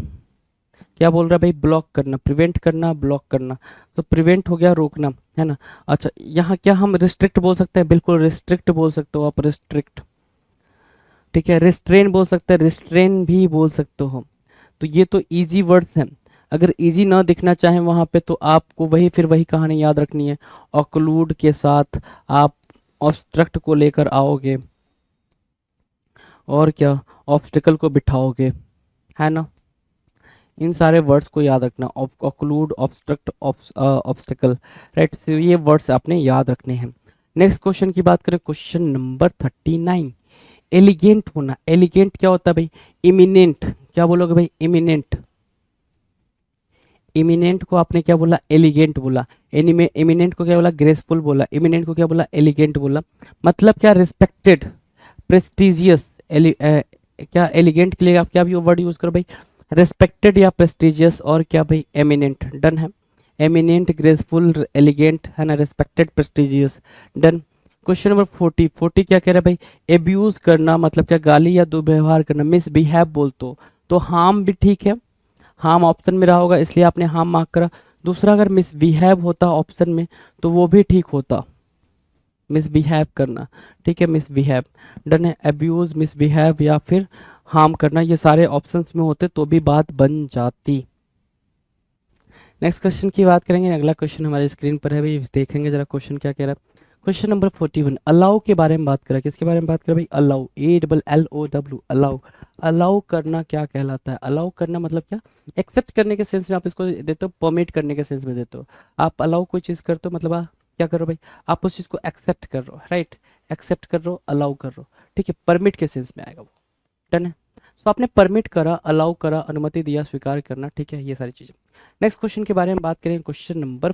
[SPEAKER 2] क्या बोल रहा है भाई? ब्लॉक करना, प्रिवेंट करना, ब्लॉक करना। तो प्रिवेंट हो गया रोकना, है ना। अच्छा, यहाँ क्या हम रिस्ट्रिक्ट बोल सकते हैं? बिल्कुल रिस्ट्रिक्ट बोल सकते हो आप, रिस्ट्रिक्ट, ठीक है, रिस्ट्रेन बोल सकते हैं, रिस्ट्रेन भी बोल सकते हो। तो ये तो इजी वर्ड्स हैं। अगर इजी ना दिखना चाहें वहाँ पे तो आपको फिर वही कहानी याद रखनी है। ऑक्लूड के साथ आप ऑब्स्ट्रक्ट को लेकर आओगे और क्या, ऑब्स्टिकल को बिठाओगे, है ना। इन सारे वर्ड्स को याद रखना, ऑक्लूड, ऑब्स्ट्रक्ट, ऑब्स्टिकल, राइट। तो ये वर्ड्स आपने याद रखने हैं। नेक्स्ट क्वेश्चन की बात करें, क्वेश्चन नंबर 39। एलिगेंट होना, एलिगेंट क्या होता है भाई? इमिनेंट, क्या बोलोगे भाई? इमिनेंट। इमिनेंट को आपने क्या बोला? एलिगेंट बोला। इमिनेंट को क्या बोला? ग्रेसफुल बोला। इमिनेंट को क्या बोला? एलिगेंट बोला। मतलब क्या? Respected, prestigious. क्या एलिगेंट के लिए आप क्या भी वर्ड यूज करो भाई? रिस्पेक्टेड या प्रेस्टिजियस, और क्या भाई? एमिनेंट। डन है। एमिनेंट, ग्रेसफुल, एलिगेंट, है ना, respected, prestigious. Done. Question number 40 क्या कह रहा है भाई? एब्यूज करना, मतलब क्या? गाली या दुर्व्यवहार करना। मिसबिहेव बोल तो हार्म भी ठीक है, हार्म ऑप्शन में रहा होगा इसलिए आपने हार्म मार्क करा। दूसरा, अगर मिसबिहेव होता ऑप्शन में तो वो भी ठीक होता, मिसबिहेव करना। ठीक है, मिसबिहेव। डन है। अब्यूज, मिसबिहेव या फिर हार्म करना, ये सारे ऑप्शंस में होते तो भी बात बन जाती। नेक्स्ट क्वेश्चन की बात करेंगे। अगला क्वेश्चन हमारे स्क्रीन पर है भाई, देखेंगे जरा क्वेश्चन क्या कह रहा है। क्वेश्चन नंबर 41, अलाउ के बारे में बात करा। किसके बारे में बात करा भाई? Allow, ALLOW, allow. अलाउ करना क्या कहलाता है? अलाउ करना मतलब क्या? एक्सेप्ट करने के सेंस में आप इसको देते हो, परमिट करने के सेंस में देते हो। आप अलाउ कोई चीज़ करते हो मतलब आप क्या करो भाई? आप उस चीज़ को एक्सेप्ट कर रहे हो, राइट। एक्सेप्ट कर रहे हो, अलाउ कर रहे हो, ठीक है। परमिट के सेंस में आएगा वो। डन है। सो आपने परमिट करा, अलाउ करा, अनुमति दिया, स्वीकार करना, ठीक है, ये सारी चीज़ें। नेक्स्ट क्वेश्चन के बारे में बात करें, क्वेश्चन नंबर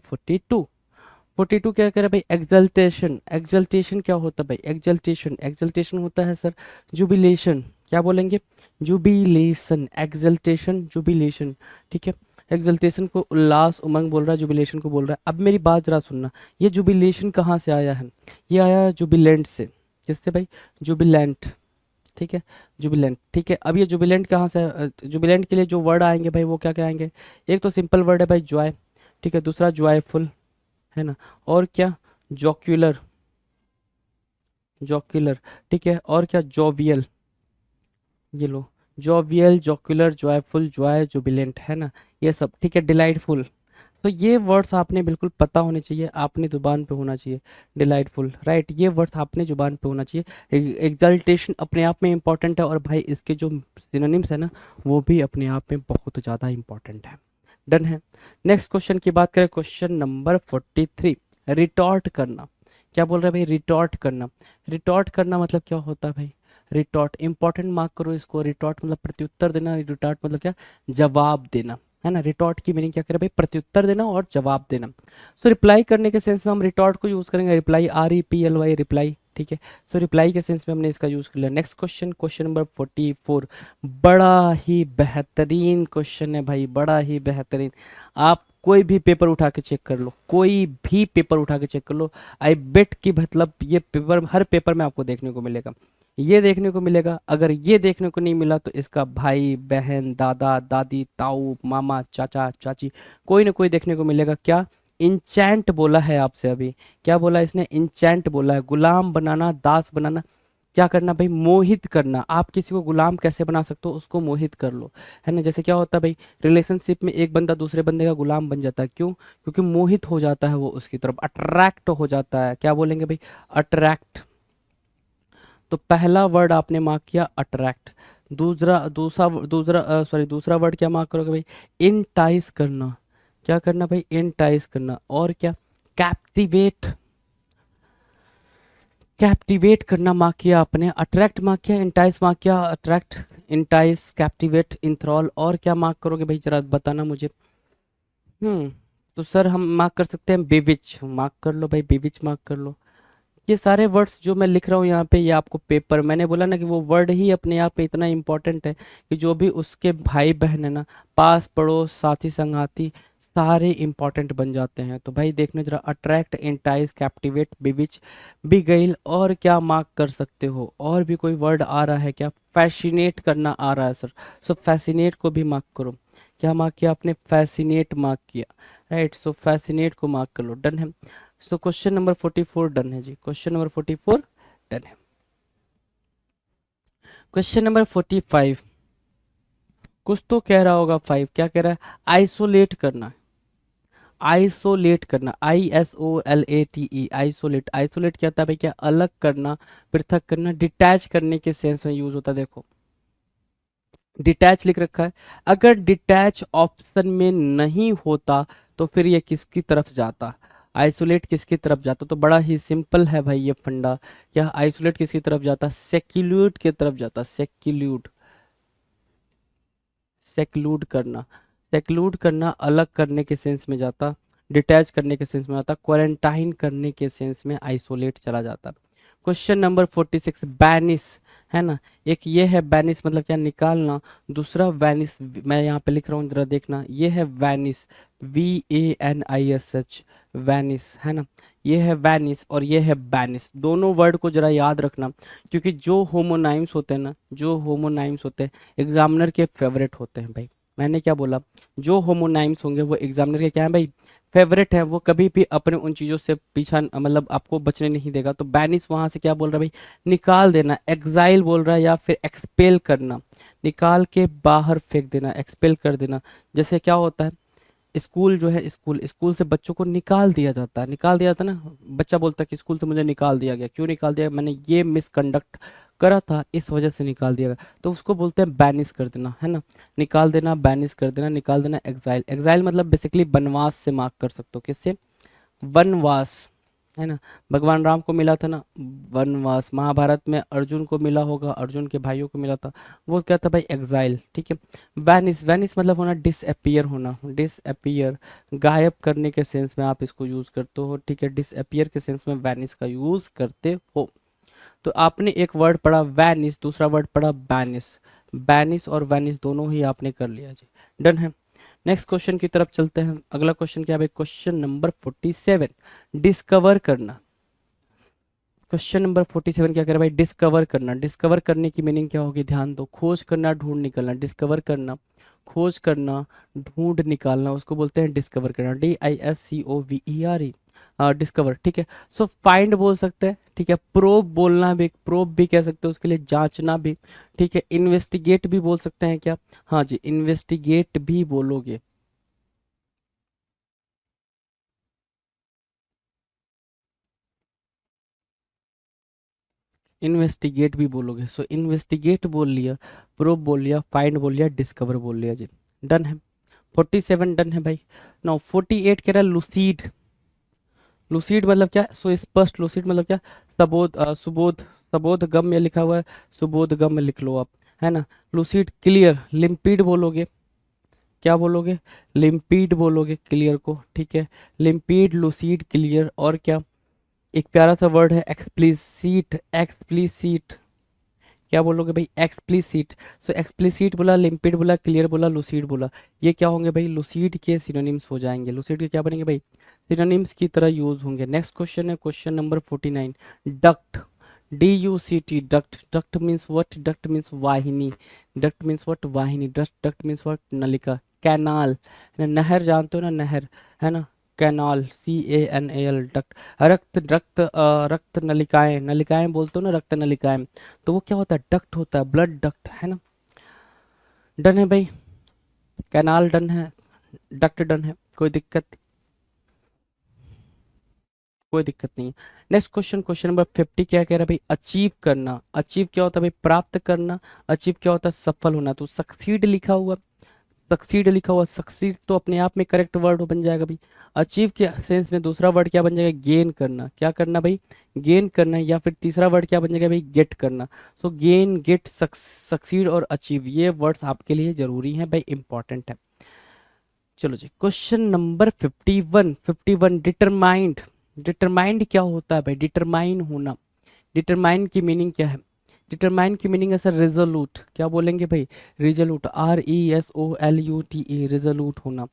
[SPEAKER 2] 42 क्या कह रहा है भाई? एक्सल्टेशन। एक्सल्टेशन क्या होता है भाई? एक्सल्टेशन, एक्सल्टेशन होता है सर जुबिलेशन। क्या बोलेंगे? जुबिलेशन, एक्सल्टेशन, जुबिलेशन, ठीक है। एक्सल्टेशन को उल्लास, उमंग बोल रहा है, जुबिलेशन को बोल रहा है। अब मेरी बात जरा सुनना, ये जुबिलेशन कहाँ से आया है? ये आया है जुबिलेंट से। किससे भाई? जुबिलेंट, ठीक है, जुबिलेंट, ठीक है। अब ये जुबिलेंट कहाँ से? जुबिलेंट के लिए जो वर्ड आएंगे भाई वो क्या क्या आएंगे? एक तो सिंपल वर्ड है भाई जॉय, ठीक है। दूसरा जॉयफुल, है ना। और क्या? जॉक्यूलर, जॉक्यूलर, ठीक है। और क्या? जोवियल, ये लो, जोवियल, जॉक्यूलर, जॉयफुल, जॉय, जुबिलेंट, है ना, ये सब, ठीक है। डिलाइटफुल, तो ये वर्ड्स आपने बिल्कुल पता होने चाहिए, आपने जुबान पे होना चाहिए। डिलाइटफुल, राइट, ये वर्ड्स आपने जुबान पे होना चाहिए। एग्जल्टेशन अपने आप में इंपॉर्टेंट है, और भाई इसके जो सिनोनिम्स है ना वो भी अपने आप में बहुत ज़्यादा इंपॉर्टेंट है। डन है। नेक्स्ट क्वेश्चन की बात करें, क्वेश्चन नंबर 43, रिटॉर्ट करना। क्या बोल रहा है भाई? रिटॉर्ट करना। रिटॉर्ट करना मतलब क्या होता है भाई? रिटॉर्ट, इंपॉर्टेंट मार्क करो इसको। रिटॉर्ट मतलब प्रत्युत्तर देना, रिटॉर्ट मतलब क्या? जवाब देना, है ना। रिटॉर्ट की मीनिंग क्या करे भाई? प्रत्युत्तर देना और जवाब देना। सो रिप्लाई करने के सेंस में हम रिटॉर्ट को यूज करेंगे, रिप्लाई, REPLY, रिप्लाई, ठीक है। सो रिप्लाई के सेंस में हमने इसका यूज कर लिया। नेक्स्ट क्वेश्चन, क्वेश्चन नंबर 44, बड़ा ही बेहतरीन क्वेश्चन है भाई, बड़ा ही बेहतरीन। आप कोई भी पेपर उठा के चेक कर लो, कोई भी पेपर उठा के चेक कर लो, आई बेट कि मतलब ये पेपर हर पेपर में आपको देखने को मिलेगा, ये देखने को मिलेगा। अगर ये देखने को नहीं मिला तो इसका भाई, बहन, दादा, दादी, ताऊ, मामा, चाचा, चाची, कोई ना कोई देखने को मिलेगा। क्या? इंचैंट बोला है आपसे अभी। क्या बोला इसने? इंचैंट बोला है। गुलाम बनाना, दास बनाना, क्या करना भाई? मोहित करना। आप किसी को गुलाम कैसे बना सकते हो? उसको मोहित कर लो, है ना। जैसे क्या होता है भाई, रिलेशनशिप में एक बंदा दूसरे बंदे का गुलाम बन जाता है, क्यों? क्योंकि मोहित हो जाता है वो उसकी तरफ, अट्रैक्ट हो जाता है। क्या बोलेंगे भाई? अट्रैक्ट। तो पहला वर्ड आपने मार्क किया अट्रैक्ट। दूसरा दूसरा दूसरा सॉरी दूसरा वर्ड क्या मार्क करोगे भाई? इंटाइस करना। क्या करना भाई? इंटाइस करना। और क्या? कैप्टिवेट, कैप्टिवेट करना मार्क किया आपने। अट्रैक्ट मार्क किया, इंटाइस मार्क किया, अट्रैक्ट, इंटाइस, कैप्टिवेट, इंथ्रॉल। और क्या मार्क करोगे भाई? जरा बताना मुझे। तो सर हम मार्क कर सकते हैं बेविच, मार्क कर लो भाई, बेविच मार्क कर लो। ये सारे वर्ड्स जो मैं लिख रहा हूँ यहाँ पे, ये आपको पेपर, मैंने बोला ना कि वो वर्ड ही अपने आप में इतना इंपॉर्टेंट है कि जो भी उसके भाई बहन है ना, पास पड़ोस, साथी संगाती, सारे इंपॉर्टेंट बन जाते हैं। तो भाई देखना जरा, अट्रैक्ट, इंटाइज, कैप्टिवेट, बिविच, बिगेल। और क्या मार्क कर सकते हो? और भी कोई वर्ड आ रहा है क्या? फैसिनेट करना आ रहा है सर, सो फैसिनेट को भी मार्क करो। क्या मार्क किया आपने? फैसिनेट मार्क किया, राइट। सो फैसिनेट को मार्क कर लो। डन है। सो क्वेश्चन नंबर 44 डन है जी, क्वेश्चन नंबर 44 डन है। क्वेश्चन नंबर 45, कुछ तो कह रहा होगा 5, क्या कह रहा है? आइसोलेट करना, आइसोलेट करना, ISOLATE, आइसोलेट। आइसोलेट क्या होता है भाई? क्या अलग करना, पृथक करना, डिटैच करने के सेंस में यूज होता है। देखो डिटैच लिख रखा है, अगर डिटैच ऑप्शन में नहीं होता तो फिर ये किसकी तरफ जाता? आइसोलेट किसकी तरफ जाता? तो बड़ा ही सिंपल है भाई ये फंडा। क्या आइसोलेट किसकी तरफ जाता? सेक्यूल्यूट की तरफ जाता, सेक्यूल्यूट, सेक्लूड करना, सेक्लूड करना अलग करने के सेंस में जाता, डिटैच करने के सेंस में आता, क्वारंटाइन करने के सेंस में आइसोलेट चला जाता। क्वेश्चन नंबर 46, बैनिस, है ना। एक ये है बैनिस मतलब क्या? निकालना। दूसरा वैनिस, मैं यहाँ पे लिख रहा हूँ जरा देखना, ये है वैनिस, VANISH, वैनिस, है ना। ये है वैनिस और ये है बैनिस। दोनों वर्ड को जरा याद रखना, क्योंकि जो होमोनाइम्स होते हैं ना, जो होमोनाइम्स होते हैं एग्जामिनर के फेवरेट होते हैं भाई। मैंने क्या बोला? जो होमोनाइम्स होंगे वो एग्जामिनर के क्या है भाई? फेवरेट है। वो कभी भी अपने उन चीज़ों से पीछा मतलब आपको बचने नहीं देगा। तो बैनिस वहां से क्या बोल रहा है भाई? निकाल देना, एक्साइल बोल रहा है, या फिर एक्सपेल करना, निकाल के बाहर फेंक देना, एक्सपेल कर देना। जैसे क्या होता है, स्कूल जो है, स्कूल, स्कूल से बच्चों को निकाल दिया जाता है, निकाल दिया जाता है ना। बच्चा बोलता है कि स्कूल से मुझे निकाल दिया गया, क्यों निकाल दिया? मैंने ये मिसकंडक्ट करा था, इस वजह से निकाल दिया गया। तो उसको बोलते हैं बैनिस कर देना, है ना। निकाल देना, बैनिस कर देना, निकाल देना, एग्जाइल। एग्जाइल मतलब बेसिकली वनवास से मार्क कर सकते हो, किससे? वनवास, है ना। भगवान राम को मिला था ना वनवास, महाभारत में अर्जुन को मिला होगा, अर्जुन के भाइयों को मिला था, वो क्या था भाई? एग्जाइल, ठीक है। वैनिस, वैनिस मतलब होना डिसअपियर होना, डिसअपियर, गायब करने के सेंस में आप इसको यूज करते हो, ठीक है। डिसअपियर के सेंस में वैनिस का यूज करते हो। तो आपने एक वर्ड पढ़ा वैनिस, दूसरा वर्ड पढ़ा बैनिस। बैनिस और वैनिस दोनों ही आपने कर लिया जी, डन है। नेक्स्ट क्वेश्चन की तरफ चलते हैं। अगला क्वेश्चन क्या है? क्वेश्चन नंबर 47, डिस्कवर करना। क्वेश्चन नंबर 47 क्या कर रहा है भाई? डिस्कवर करना। डिस्कवर करने की मीनिंग क्या होगी? ध्यान दो। खोज करना, ढूंढ निकलना। डिस्कवर करना, खोज करना, ढूंढ निकालना, उसको बोलते हैं डिस्कवर करना, DISCOVERE, डिस्कवर, ठीक है। सो फाइंड बोल सकते हैं, ठीक है। प्रोब बोलना भी, प्रोब भी कह सकते हो उसके लिए, जांचना भी, ठीक है। इन्वेस्टिगेट भी बोल सकते हैं क्या? हाँ जी, इन्वेस्टिगेट भी बोलोगे। इन्वेस्टिगेट भी बोलोगे। सो इन्वेस्टिगेट बोल लिया, प्रोब बोल लिया, फाइंड बोल लिया, डिस्कवर बोल लिया जी, डन है। 47 डन है भाई। नाउ 48 कह रहा है लुसीड। लुसीड मतलब क्या? सो स्पष्ट। लुसीड मतलब क्या? सबोध, सुबोध, सबोध गम्य लिखा हुआ है, सुबोध गम्य लिख लो आप, है ना। लुसीड, क्लियर, लिम्पिड बोलोगे, क्या बोलोगे? लिम्पिड बोलोगे क्लियर को, ठीक है। लिम्पिड, लुसीड, क्लियर, और क्या? एक प्यारा सा वर्ड है एक्सप्लिसिट, एक्सप्लिसिट, क्या बोलोगे भाई? एक्सप्लिसिट। सो एक्सप्लिसिट बोला, लिम्पिड बोला, क्लियर बोला, लुसीड बोला, ये क्या होंगे भाई? लुसीड के सिनोनिम्स हो जाएंगे। लुसीड के क्या बनेंगे भाई? सिनोनिम्स की तरह यूज होंगे। नेक्स्ट क्वेश्चन है question number 49, duct, DUCT, duct. Duct means what? Duct means वाहिनी। Duct means what? वाहिनी। Duct, duct means what? नलिका। कैनाल, नहर जानते हो ना, नहर, है ना। Canal, CANAL, duct. रक्त, रक्त, रक्त नलिकाएं, नलिकाएं बोलते हो ना, रक्त नलिकाएं, तो वो क्या होता है? डक्ट होता है, ब्लड डक्ट, है ना। डन है भाई, कैनाल डन है, डक्ट डन है, कोई दिक्कत? कोई दिक्कत नहीं है। नेक्स्ट क्वेश्चन, क्वेश्चन नंबर 50 क्या कह रहा है भाई? अचीव करना। अचीव क्या होता है भाई? प्राप्त करना। अचीव क्या होता है? सफल होना। तो सक्सीड लिखा हुआ, सक्सीड लिखा हुआ, सक्सीड तो अपने आप में करेक्ट वर्ड बन जाएगा भाई। अचीव के सेंस में दूसरा वर्ड क्या बन जाएगा? गेन करना। क्या करना भाई? गेन करना। या फिर तीसरा वर्ड क्या बन जाएगा भाई? गेट करना। सो गेन, गेट, सक्सीड और अचीव, ये वर्ड्स आपके लिए जरूरी हैं भाई, इंपॉर्टेंट है। चलो जी, क्वेश्चन नंबर 51, 51, डिटरमाइंड। डिटरमाइंड क्या होता है भाई? डिटरमाइन होना। डिटरमाइन की मीनिंग क्या है? डिटरमाइन की मीनिंग है सर रिजोलूट। क्या बोलेंगे भाई? रिजोलूट, RESOLUTE, रिजोलूट होना,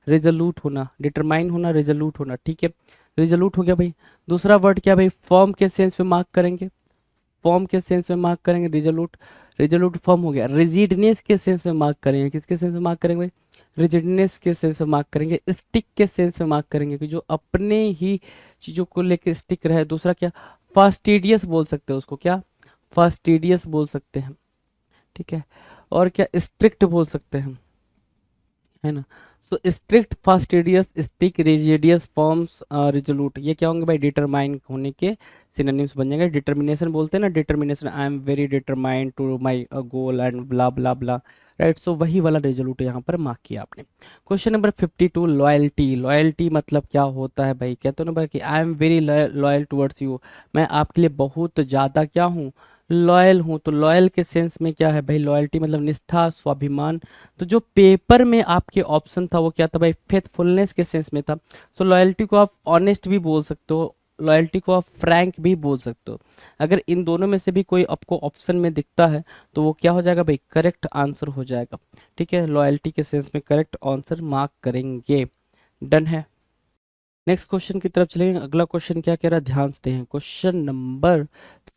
[SPEAKER 2] रिजोलूट होना, डिटरमाइन होना, रिजोलूट होना, ठीक है। रिजोलूट हो गया भाई। दूसरा वर्ड क्या भाई? फॉर्म के सेंस में मार्क करेंगे, फॉर्म के सेंस में मार्क करेंगे रिजोलूट, रिजोलूट फॉर्म हो गया। रिजिडनेस के सेंस में मार्क करेंगे, किसके सेंस में मार्क करेंगे भाई? रिजिडनेस के सेंस में मार्क करेंगे। स्टिक के सेंस में मार्क करेंगे कि जो अपने ही चीजों को लेके स्टिक रहे। दूसरा क्या? फास्टिडियस बोल सकते हैं उसको, क्या? फास्टिडियस बोल सकते हैं, ठीक है। और क्या स्ट्रिक्ट बोल सकते हैं हम, है ना। तो strict, fastidious, stick, rigidious, forms, resolute, ये क्या होंगे भाई, डिटरमाइन होने के सिनोनिम्स बन जाएंगे। डिटर्मिनेशन बोलते हैं ना, determination, I am very determined to my goal and blah blah blah, right. So वही वाला रिजोल्यूट यहाँ पर मार्क किया आपने। Question number 52, loyalty. लॉयल्टी मतलब क्या होता है भाई, कहते हो ना भाई कि आई am very loyal towards you, मैं आपके लिए बहुत ज़्यादा क्या हूँ, लॉयल हूँ। तो लॉयल के सेंस में क्या है भाई, लॉयल्टी मतलब निष्ठा, स्वाभिमान। तो जो पेपर में आपके ऑप्शन था वो क्या था भाई, फेथफुलनेस के सेंस में था। सो लॉयल्टी को आप ऑनेस्ट भी बोल सकते हो, लॉयल्टी को आप फ्रैंक भी बोल सकते हो। अगर इन दोनों में से भी कोई आपको ऑप्शन में दिखता है तो वो क्या हो जाएगा भाई, करेक्ट आंसर हो जाएगा। ठीक है, लॉयल्टी के सेंस में करेक्ट आंसर मार्क करेंगे। डन है। नेक्स्ट क्वेश्चन की तरफ चलेंगे। अगला क्वेश्चन क्या कह रहा है, ध्यान से देखें। क्वेश्चन नंबर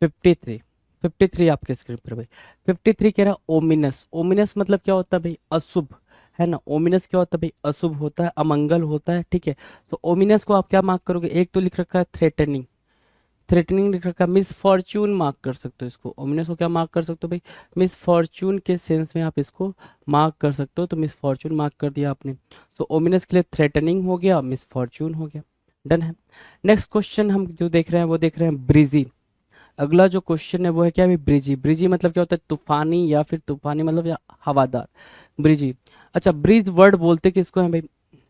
[SPEAKER 2] 53, 53 आपके स्क्रीन पर भाई। 53 कह रहा है ओमिनस। ओमिनस मतलब क्या होता है भाई, अशुभ, है ना। ओमिनस क्या होता है भाई, अशुभ होता है, अमंगल होता है। ठीक है, तो ओमिनस को आप क्या मार्क करोगे, एक तो लिख रखा है थ्रेटनिंग, थ्रेटनिंग लिख रखा है, मिस फॉर्च्यून मार्क कर सकते हो इसको। ओमिनस को क्या मार्क कर सकते हो भाई, मिस फॉर्च्यून के सेंस में आप इसको मार्क कर सकते हो। तो मिस फॉर्च्यून मार्क कर दिया आपने। तो ओमिनस के लिए थ्रेटनिंग हो गया, मिस फॉर्च्यून हो गया। डन है। नेक्स्ट क्वेश्चन हम जो देख रहे हैं वो देख रहे हैं ब्रीजी। अगला जो क्वेश्चन है वो है क्या भाई, ब्रिजी। ब्रिजी मतलब क्या होता है, तूफानी, या फिर तूफानी मतलब या हवादार, ब्रिजी। अच्छा, ब्रिज वर्ड बोलते किसको है भाई,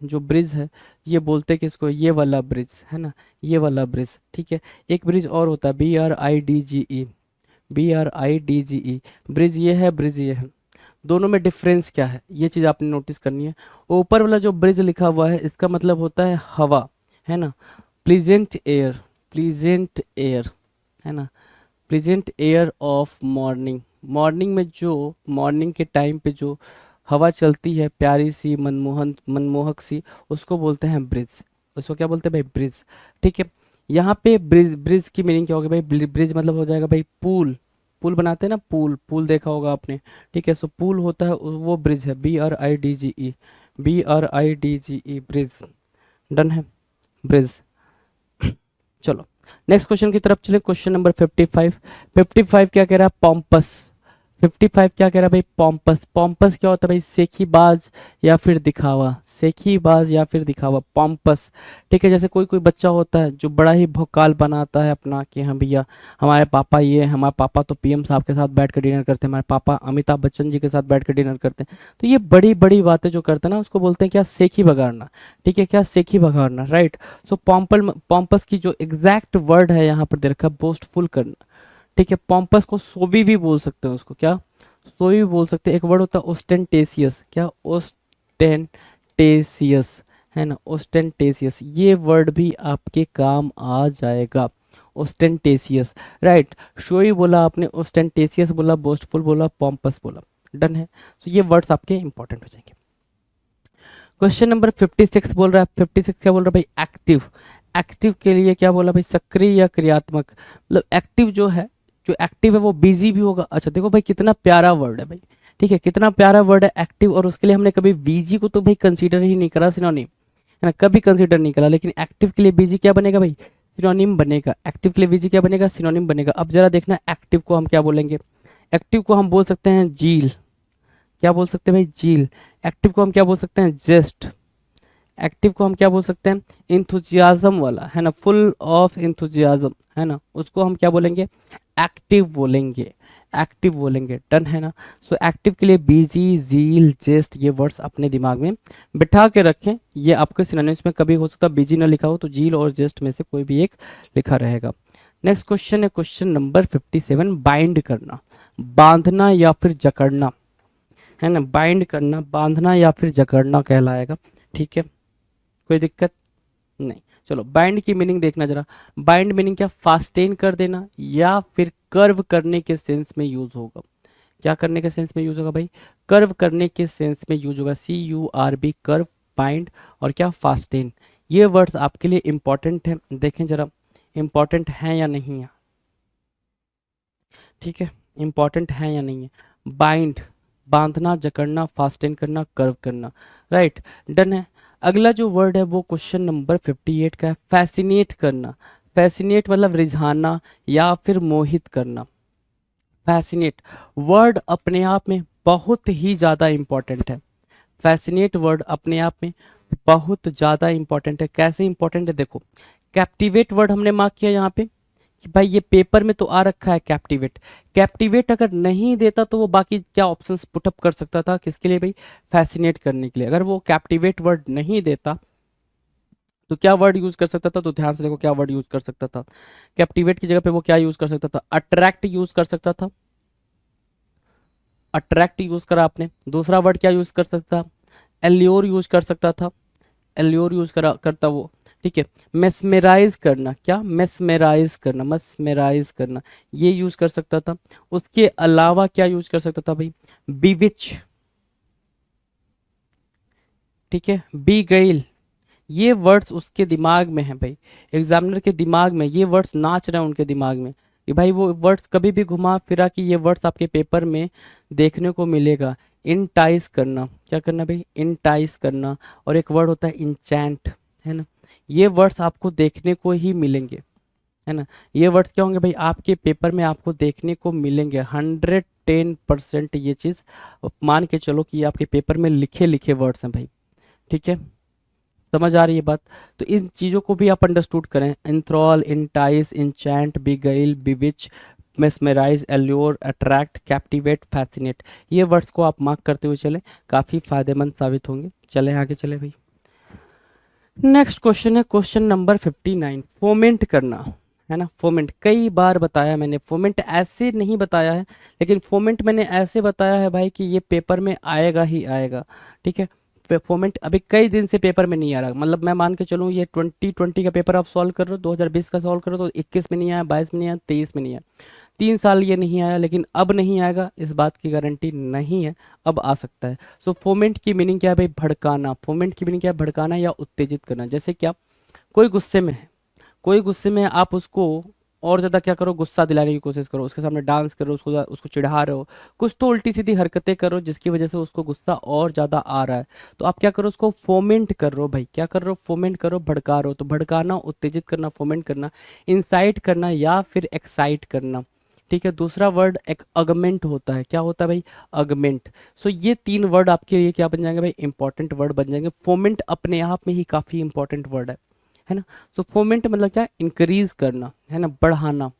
[SPEAKER 2] जो ब्रिज है ये बोलते किसको, ये वाला ब्रिज, है ना, ये वाला ब्रिज। ठीक है, एक ब्रिज और होता है, BRIDGE, BRIDGE, ब्रिज ये है, ब्रिज ये है। दोनों में डिफरेंस क्या है, ये चीज़ आपने नोटिस करनी है। ऊपर वाला जो ब्रिज लिखा हुआ है इसका मतलब होता है हवा, है ना, प्लीजेंट एयर, प्लीजेंट एयर, है ना, pleasant air of morning. Morning में जो, मॉर्निंग के टाइम पे जो हवा चलती है प्यारी सी, मनमोहक सी, उसको बोलते हैं ब्रिज। उसको क्या बोलते हैं भाई, ब्रिज। ठीक है, यहाँ पे ब्रिज, ब्रिज की मीनिंग क्या होगी भाई, ब्रिज मतलब हो जाएगा भाई पुल। पुल बनाते हैं ना, पुल, पुल देखा होगा आपने। ठीक है, सो पुल होता है वो ब्रिज है, BRIDGE, BRIDGE, ब्रिज। डन है, ब्रिज। चलो नेक्स्ट क्वेश्चन की तरफ चले। Question number 55। 55 क्या कह रहा है, पॉम्पस। 55 क्या कह रहा है भाई, पॉम्पस। पॉम्पस क्या होता है भाई, सेखीबाज या फिर दिखावा, सेखीबाज या फिर दिखावा, पॉम्पस। ठीक है, जैसे कोई कोई बच्चा होता है जो बड़ा ही भौकाल बनाता है अपना कि हाँ भैया हमारे पापा ये, हमारे पापा तो PM साहब के साथ बैठ कर डिनर करते हैं, हमारे पापा अमिताभ बच्चन जी के साथ बैठ कर डिनर करते हैं। तो ये बड़ी बड़ी बातें जो करते हैं ना उसको बोलते हैं क्या, सेखी बगाड़ना। ठीक है, क्या, सेखी बगाड़ना, राइट। सो पॉम्पस की जो एग्जैक्ट वर्ड है यहाँ पर दे रखा है, बोस्टफुल करना। ठीक है, पॉम्पस को सोवी भी बोल सकते हैं, उसको क्या, सोवी भी बोल सकते हैं। एक वर्ड होता है ओस्टेंटेसियस, क्या, ओस्टेंटेसियस, है ना, ओस्टेंटेसियस, ये वर्ड भी आपके काम आ जाएगा, ओस्टेंटेसियस, राइट। शोई बोला आपने, ओस्टेंटेसियस बोला, बोस्टफुल बोला, पॉम्पस बोला। डन है, तो ये वर्ड्स आपके इंपॉर्टेंट हो जाएंगे। क्वेश्चन नंबर 56 बोल रहा है। 56 क्या बोल रहा है भाई, एक्टिव। एक्टिव के लिए क्या बोला भाई, सक्रिय या क्रियात्मक। मतलब एक्टिव जो है, जो एक्टिव है वो बिजी भी होगा। अच्छा देखो भाई कितना प्यारा वर्ड है भाई, ठीक है, कितना प्यारा वर्ड है एक्टिव, और उसके लिए हमने कभी बिजी को तो भाई कंसीडर ही नहीं करा, सिनोनिम, है ना, कभी कंसीडर नहीं करा। लेकिन एक्टिव के लिए बिजी क्या बनेगा भाई, सिनोनिम बनेगा। एक्टिव के लिए बिजी क्या बनेगा, सिनोनिम बनेगा। अब जरा देखना एक्टिव को हम क्या बोलेंगे। एक्टिव को हम बोल सकते हैं जील, क्या बोल सकते हैं भाई, जील। एक्टिव को हम क्या बोल सकते हैं, जेस्ट। एक्टिव को हम क्या बोल सकते हैं, इंथुजियाज्म वाला, है ना, फुल ऑफ इंथुजियाज्म, है ना, उसको हम क्या बोलेंगे, एक्टिव बोलेंगे, एक्टिव बोलेंगे। डन है ना। सो एक्टिव के लिए बिजी, जील, जेस्ट, ये वर्ड्स अपने दिमाग में बिठा के रखें। ये आपके सिनोनिम्स में कभी हो सकता है बिजी ना लिखा हो, तो जील और जेस्ट में से कोई भी एक लिखा रहेगा। नेक्स्ट क्वेश्चन है क्वेश्चन नंबर 57, बाइंड करना, बांधना या फिर जकड़ना, है ना, बाइंड करना, बांधना या फिर जकड़ना कहलाएगा। ठीक है, कोई दिक्कत नहीं। चलो बाइंड की मीनिंग देखना जरा। बाइंड मीनिंग क्या, फास्टेन कर देना या फिर कर्व करने के सेंस में यूज होगा। क्या करने के सेंस में यूज होगा भाई, कर्व करने के सेंस में यूज होगा, CURB, कर्व, बाइंड, और क्या, फास्टेन। ये वर्ड्स आपके लिए इंपॉर्टेंट है, देखें जरा इंपॉर्टेंट है या नहीं है। ठीक है, इंपॉर्टेंट है या नहीं है। बाइंड, बांधना, जकड़ना, फास्टेन करना, कर्व करना, राइट। डन है। अगला जो वर्ड है वो क्वेश्चन नंबर 58 का है, फैसिनेट करना। फैसिनेट मतलब रिझाना या फिर मोहित करना। फैसिनेट वर्ड अपने आप में बहुत ही ज़्यादा इंपॉर्टेंट है। फैसिनेट वर्ड अपने आप में बहुत ज़्यादा इंपॉर्टेंट है। कैसे इंपॉर्टेंट है देखो, कैप्टिवेट वर्ड हमने मार्क किया यहाँ पे कि भाई ये पेपर में तो आ रखा है कैप्टिवेट। कैप्टिवेट अगर नहीं देता तो वो बाकी क्या ऑप्शंस पुटअप कर सकता था, किसके लिए भाई, फैसिनेट करने के लिए। अगर वो कैप्टिवेट वर्ड नहीं देता तो क्या वर्ड यूज कर सकता था, तो ध्यान से देखो क्या वर्ड यूज कर सकता था। कैप्टिवेट की जगह पे वो क्या यूज कर सकता था, अट्रैक्ट यूज कर सकता था। अट्रैक्ट यूज करा आपने। दूसरा वर्ड क्या यूज कर सकता था, एल्योर यूज कर सकता था। एल्योर यूज करा करता वो, ठीक है। मेस्मेराइज करना, क्या मेस्मेराइज करना, मेस्मेराइज करना, ये यूज कर सकता था। उसके अलावा क्या यूज कर सकता था भाई, बीविच, ठीक है, बी गईल। ये वर्ड्स उसके दिमाग में है भाई, एग्जामिनर के दिमाग में ये वर्ड्स नाच रहे हैं उनके दिमाग में कि भाई वो वर्ड्स कभी भी घुमा फिरा कि ये वर्ड्स आपके पेपर में देखने को मिलेगा। इंटाइस करना, क्या करना भाई, इंटाइस करना। और एक वर्ड होता है इंचैंट, है ना, ये वर्ड्स आपको देखने को ही मिलेंगे, है ना। ये वर्ड्स क्या होंगे भाई, आपके पेपर में आपको देखने को मिलेंगे। 110% ये चीज़ मान के चलो कि ये आपके पेपर में लिखे लिखे वर्ड्स हैं भाई, ठीक है। समझ आ रही है बात। तो इन चीज़ों को भी आप अंडरस्टूड करें, enthral, entice, enchant, beguile, bewitch, mesmerise, allure, attract, captivate, fascinate, ये वर्ड्स को आप मार्क करते हुए चले, काफ़ी फायदेमंद साबित होंगे। चले आगे चले भाई। नेक्स्ट क्वेश्चन है क्वेश्चन नंबर 59, फोमेंट करना, है ना। फोमेंट कई बार बताया मैंने, फोमेंट ऐसे नहीं बताया है, लेकिन फोमेंट मैंने ऐसे बताया है भाई कि ये पेपर में आएगा ही आएगा, ठीक है। फोमेंट अभी कई दिन से पेपर में नहीं आ रहा, मतलब मैं मान के चलूँ ये 2020 का पेपर आप सॉल्व कर रहे हो, 2020 का सॉल्व कर रहे हो तो 21 में नहीं आया, 22 में नहीं आया, 23 में नहीं आया, 3 साल ये नहीं आया। लेकिन अब नहीं आएगा इस बात की गारंटी नहीं है, अब आ सकता है। सो फोमेंट की मीनिंग क्या है भाई, भड़काना। फोमेंट की मीनिंग क्या है, भड़काना या उत्तेजित करना। जैसे क्या, कोई गुस्से में है, कोई गुस्से में है, आप उसको और ज़्यादा क्या करो, गुस्सा दिलाने की कोशिश करो, उसके सामने डांस करो, उसको चिढ़ा रहे हो, कुछ तो उल्टी सीधी हरकतें करो जिसकी वजह से उसको गुस्सा और ज़्यादा आ रहा है। तो आप क्या करो, उसको फोमेंट कर रहे हो भाई, क्या कर रहे हो, फोमेंट करो, भड़का रहे हो। तो भड़काना, उत्तेजित करना, फोमेंट करना, इंसाइट करना या फिर एक्साइट करना, ठीक है। दूसरा वर्ड एक अगमेंट होता है, क्या होता है भाई, अगमेंट। सो ये 3 वर्ड आपके लिए क्या बन जाएंगे भाई, इंपॉर्टेंट वर्ड बन जाएंगे। फोमेंट अपने आप में ही काफ़ी इंपॉर्टेंट वर्ड है ना। सो फोमेंट मतलब क्या, इंक्रीज करना, है ना, बढ़ाना,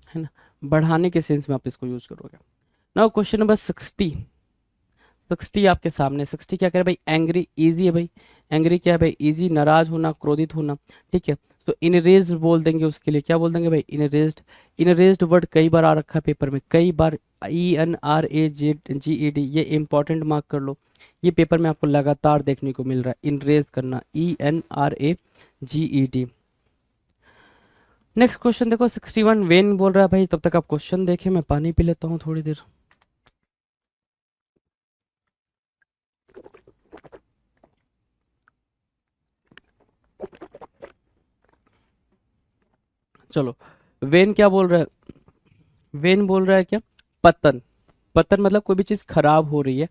[SPEAKER 2] है ना, बढ़ाने के सेंस में आप इसको यूज करोगे। नाउ क्वेश्चन नंबर 60, 60 आपके सामने। 60 क्या करे भाई, एंग्री, इजी है भाई। एंग्री क्या है भाई, इजी, नाराज होना, क्रोधित होना, ठीक है। तो इनरेज्ड बोल देंगे उसके लिए, क्या बोल देंगे भाई, इनरेज्ड। इनरेज्ड वर्ड कई बार आ रखा है पेपर में, कई बार, ENRAGED, ये इंपॉर्टेंट मार्क कर लो, ये पेपर में आपको लगातार देखने को मिल रहा है, इनरेज करना, ENRAGED। नेक्स्ट क्वेश्चन देखो 61, वेन बोल रहा है भाई। तब तक आप क्वेश्चन देखें, मैं पानी पी लेता हूँ थोड़ी देर। चलो, वेन क्या बोल रहा है, वेन बोल रहा है क्या, पतन। पतन मतलब कोई भी चीज़ खराब हो रही है,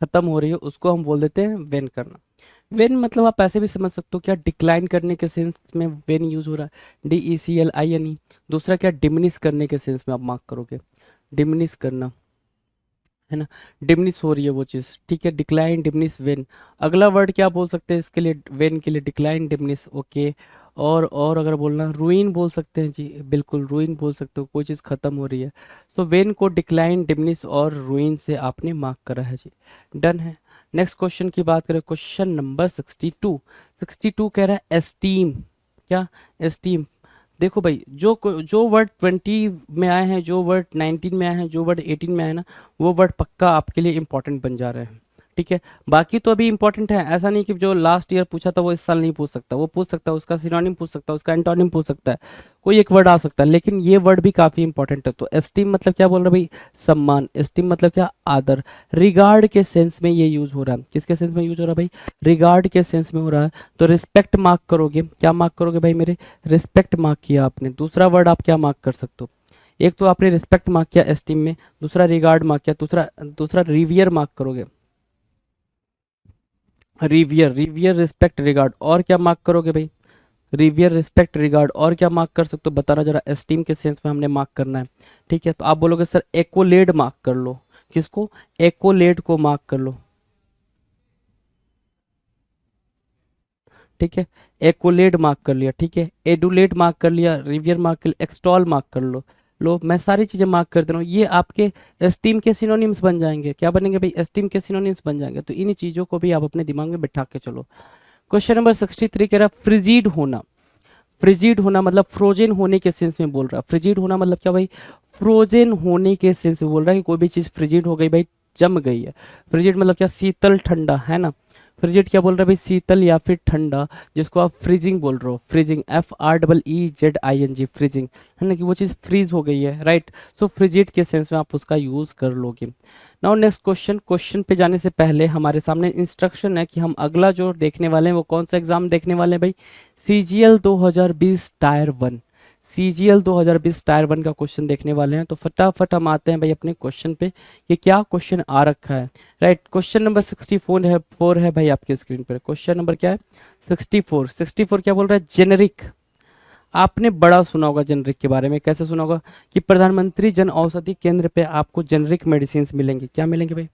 [SPEAKER 2] खत्म हो रही है, उसको हम बोल देते हैं वेन करना। वेन मतलब आप ऐसे भी समझ सकते हो क्या, डिक्लाइन करने के सेंस में वेन यूज हो रहा है, DECLINE। दूसरा क्या, डिमिनिश करने के सेंस में आप मार्क करोगे, डिमिनिश करना, है ना, डिमिनिश हो रही है वो चीज़, ठीक है। Decline, diminish, when. अगला वर्ड क्या बोल सकते हैं इसके लिए, वेन के लिए, डिक्लाइन, डिमिनिश, ओके। और अगर बोलना, रूइन बोल सकते हैं जी, बिल्कुल रूइन बोल सकते हो, कोई चीज़ खत्म हो रही है। तो वेन को डिक्लाइन, डिमिनिश और रूइन से आपने मार्क करा है जी, डन है। नेक्स्ट क्वेश्चन की बात करें, क्वेश्चन नंबर 62। 62 कह रहा है एस्टीम, क्या, एस्टीम। देखो भाई, जो वर्ड 20 में आए हैं, जो वर्ड 19 में आए हैं, जो वर्ड 18 में आए हैं ना, वो वर्ड पक्का आपके लिए इंपॉर्टेंट बन जा रहे हैं, ठीक है। बाकी तो अभी इंपॉर्टेंट है, ऐसा नहीं कि जो लास्ट ईयर पूछा था वो इस साल नहीं पूछ सकता, वो पूछ सकता है, उसका सिनोनिम पूछ सकता है, उसका एंटोनिम पूछ सकता है, कोई एक वर्ड आ सकता है, लेकिन ये वर्ड भी काफ़ी इंपॉर्टेंट है। तो एस्टीम मतलब क्या बोल रहे भाई, सम्मान। एस्टीम मतलब क्या, आदर। रिगार्ड के सेंस में ये यूज हो रहा है, किसके सेंस में यूज हो रहा है भाई, रिगार्ड के सेंस में हो रहा है। तो रिस्पेक्ट मार्क करोगे, क्या मार्क करोगे भाई मेरे, रिस्पेक्ट मार्क किया आपने। दूसरा वर्ड आप क्या मार्क कर सकते हो, एक तो आपने रिस्पेक्ट मार्क किया एस्टीम में, दूसरा रिगार्ड मार्क किया, दूसरा दूसरा रिवियर मार्क करोगे, रिवियर, रिवियर, रिस्पेक्ट, रिगार्ड। और क्या मार्क करोगे भाई, रिवियर, रिस्पेक्ट, रिगार्ड, और क्या मार्क कर सकते हो बताना जरा, एस्टीम के सेंस में हमने मार्क करना है। ठीक है, तो आप बोलोगे सर एक्कोलेड मार्क कर लो। किसको? एक्कोलेड को मार्क कर लो। ठीक है, एक्कोलेड मार्क कर लिया, ठीक है, एडुलेट मार्क कर लिया, रिवियर मार्क कर लिया, एक्सटॉल मार्क कर लो। लो, मैं सारी चीजें मार्क कर दे रहा हूँ, ये आपके एस्टीम के सिनोनिम्स बन जाएंगे। क्या बनेंगे भाई? एस्टीम के सिनोनिम्स बन जाएंगे। तो इन चीजों को भी आप अपने दिमाग में बैठा के चलो। क्वेश्चन नंबर 63 कह रहा है फ्रिजिड होना। फ्रिजिड होना मतलब फ्रोजन होने के सेंस में बोल रहा है। फ्रिजिड होना मतलब क्या भाई? फ्रोजन होने के सेंस में बोल रहा है कि कोई भी चीज फ्रिजिड हो गई भाई, जम गई है। फ्रिजिड मतलब क्या? शीतल ठंडा, है ना। फ्रिजिड क्या बोल रहा है भाई? शीतल या फिर ठंडा, जिसको आप फ्रीजिंग बोल रहे हो। फ्रीजिंग, FREEZING, फ्रीजिंग, है ना, कि वो चीज़ फ्रीज हो गई है, राइट। सो फ्रिजिड के सेंस में आप उसका यूज कर लोगे। Now next question. क्वेश्चन पे जाने से पहले हमारे सामने इंस्ट्रक्शन है कि हम अगला जो देखने वाले हैं वो कौन सा एग्जाम देखने वाले हैं भाई? CGL 2020 tyre 1। CGL 2020 टायर 1 का क्वेश्चन देखने वाले हैं। तो फटाफट हम आते हैं भाई अपने क्वेश्चन पे, ये क्या क्वेश्चन आ रखा है, राइट। क्वेश्चन नंबर 64 है भाई आपके स्क्रीन पर। क्वेश्चन नंबर क्या है? 64 क्या बोल रहा है? जेनेरिक। आपने बड़ा सुना होगा जेनरिक के बारे में। कैसे सुना होगा? कि प्रधानमंत्री जन औषधि केंद्र पे आपको जेनरिक मेडिसिन मिलेंगे। क्या मिलेंगे भाई?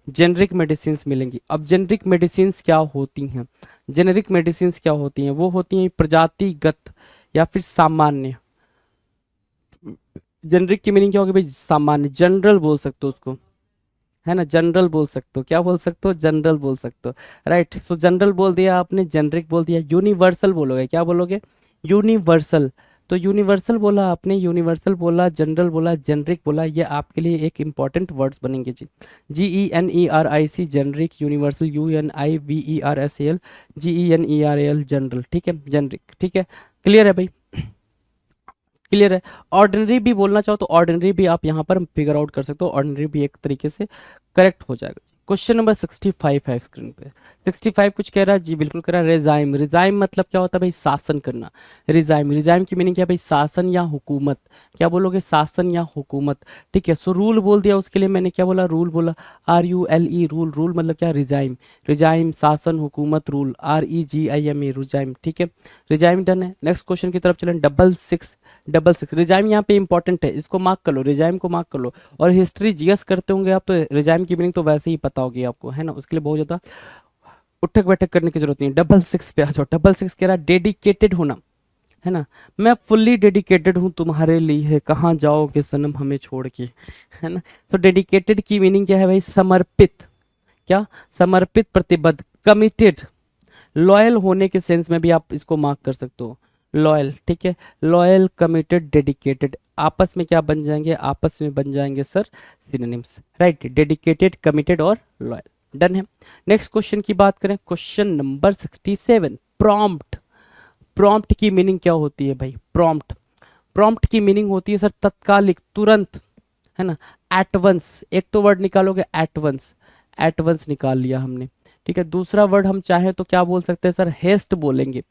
[SPEAKER 2] जेनरिक मेडिसिन मिलेंगी। अब जेनरिक मेडिसिन क्या होती हैं? जेनरिक मेडिसिन क्या होती हैं? वो होती हैं प्रजातिगत या फिर सामान्य। जेनरिक की मीनिंग क्या होगी भाई? सामान्य, जनरल बोल सकते हो उसको, है ना। जनरल बोल सकते हो। क्या बोल सकते हो? जनरल बोल सकते हो, राइट। सो जनरल बोल दिया आपने, जेनरिक बोल दिया। यूनिवर्सल बोलोगे, क्या बोलोगे? यूनिवर्सल। तो यूनिवर्सल बोला आपने, यूनिवर्सल बोला, जनरल बोला, जेनरिक बोला, ये आपके लिए एक इंपॉर्टेंट वर्ड्स बनेंगे जी। GENERIC, generic, universal, UNIVERSAL, GENERAL, general. ठीक है, जेनरिक, ठीक है, क्लियर है भाई? क्लियर है। ऑर्डिनरी भी बोलना चाहो तो ऑर्डिनरी भी आप यहाँ पर फिगर आउट कर सकते हो, ऑर्डिनरी भी एक तरीके से करेक्ट हो जाएगा। क्वेश्चन नंबर 65 है स्क्रीन पे। 65 कुछ कह रहा है जी, बिल्कुल कह रहा है। रिजाइम, रिजाइम मतलब क्या होता है भाई? शासन करना। रिजाइम, रिजाइम की मीनिंग क्या है भाई? शासन या हुकूमत। क्या बोलोगे? शासन या हुकूमत। ठीक है, सो रूल बोल दिया, उसके लिए मैंने क्या बोला? रूल बोला। RULE, rule. रूल मतलब क्या? रिजाइम। रिजाइम, शासन, हुकूमत, रूल। REGIME, regime. ठीक है, रिजाइम डन है। नेक्स्ट क्वेश्चन की तरफ चलें। 66 रिजाइम यहाँ पे इंपॉर्टेंट है, इसको मार्क कर लो, रिजाइम को मार्क कर लो। और हिस्ट्री जीएस करते होंगे आप तो रिजाइम की मीनिंग तो वैसे ही पता होगी आपको, है ना। उसके लिए बहुत ज्यादा उठक बैठक करने की जरूरत नहीं है। 66 पे आ जाओ। 66 कह रहा है डेडिकेटेड होना, है ना। मैं फुल्ली डेडिकेटेड हूँ तुम्हारे लिए, कहाँ जाओगे सनम हमें छोड़ के, है ना। तो डेडिकेटेड की मीनिंग क्या है भाई? समर्पित। क्या? समर्पित, प्रतिबद्ध, कमिटेड। लॉयल होने के सेंस में भी आप इसको मार्क कर सकते हो, लॉयल। ठीक है, लॉयल, कमिटेड, डेडिकेटेड, आपस में क्या बन जाएंगे? आपस में बन जाएंगे sir synonyms, right. Dedicated, committed और लॉयल, डन है। नेक्स्ट क्वेश्चन की बात करें, क्वेश्चन नंबर 67। प्रॉम्प्ट। प्रॉम्प्ट की मीनिंग क्या होती है भाई? प्रॉम्प्ट, प्रॉम्प्ट की मीनिंग होती है सर तत्कालिक, तुरंत, है ना। एट वंस, एक तो वर्ड निकालोगे एट वंस, एट वंस निकाल लिया हमने। ठीक है, दूसरा वर्ड हम चाहें तो क्या बोल सकते हैं सर? हेस्ट बोलेंगे,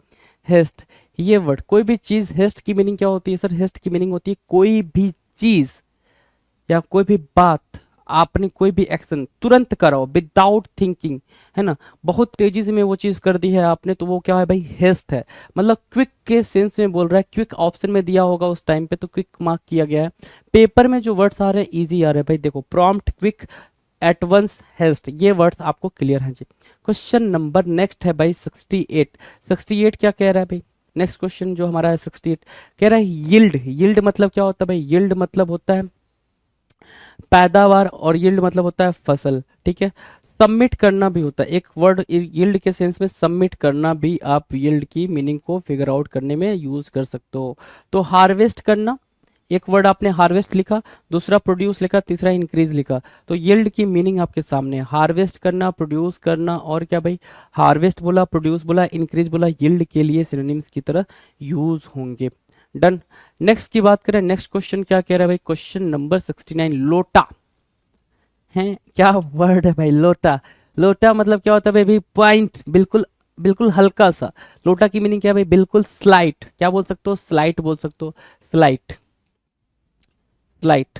[SPEAKER 2] हेस्ट। ये वर्ड, कोई भी चीज, हेस्ट की मीनिंग क्या होती है सर? हेस्ट की मीनिंग होती है कोई भी चीज या कोई भी बात, आपने कोई भी एक्शन तुरंत कराओ, विदाउट थिंकिंग, है ना। बहुत तेजी से में वो चीज कर दी है आपने, तो वो क्या है भाई? हेस्ट है। मतलब क्विक के सेंस में बोल रहा है। क्विक ऑप्शन में दिया होगा उस टाइम पे, तो क्विक मार्क किया गया है। पेपर में जो वर्ड्स आ रहे हैं इजी आ रहे हैं भाई, देखो prompt, quick, at once, haste, ये वर्ड्स आपको क्लियर हैं जी। क्वेश्चन नंबर नेक्स्ट है भाई 68। 68 क्या कह रहा है भाई? नेक्स्ट क्वेश्चन जो हमारा है 68 कह रहा है यील्ड। यील्ड मतलब क्या होता है भाई? यील्ड मतलब होता है पैदावार, और यील्ड मतलब होता है फसल। ठीक है, सबमिट करना भी होता है एक वर्ड यील्ड के सेंस में। सबमिट करना भी आप यील्ड की मीनिंग को फिगर आउट करने में यूज कर सकते हो। तो हार्वेस्ट करना, एक वर्ड आपने हार्वेस्ट लिखा, दूसरा प्रोड्यूस लिखा, तीसरा इंक्रीज लिखा, तो यील्ड की मीनिंग आपके सामने है। हार्वेस्ट करना, प्रोड्यूस करना, और क्या भाई? हार्वेस्ट बोला, प्रोड्यूस बोला, इंक्रीज बोला, यील्ड के लिए सिनोनिम्स की तरह यूज होंगे, डन। नेक्स्ट की बात करें, नेक्स्ट क्वेश्चन क्या कह रहा है भाई? Question number 69। लोटा है, क्या वर्ड है भाई? लोटा। लोटा मतलब क्या होता है भाई? पॉइंट, बिल्कुल, बिल्कुल हल्का सा। लोटा की मीनिंग क्या है भाई? बिल्कुल स्लाइट। क्या बोल सकते हो? स्लाइट बोल सकते हो, स्लाइट, स्लाइट।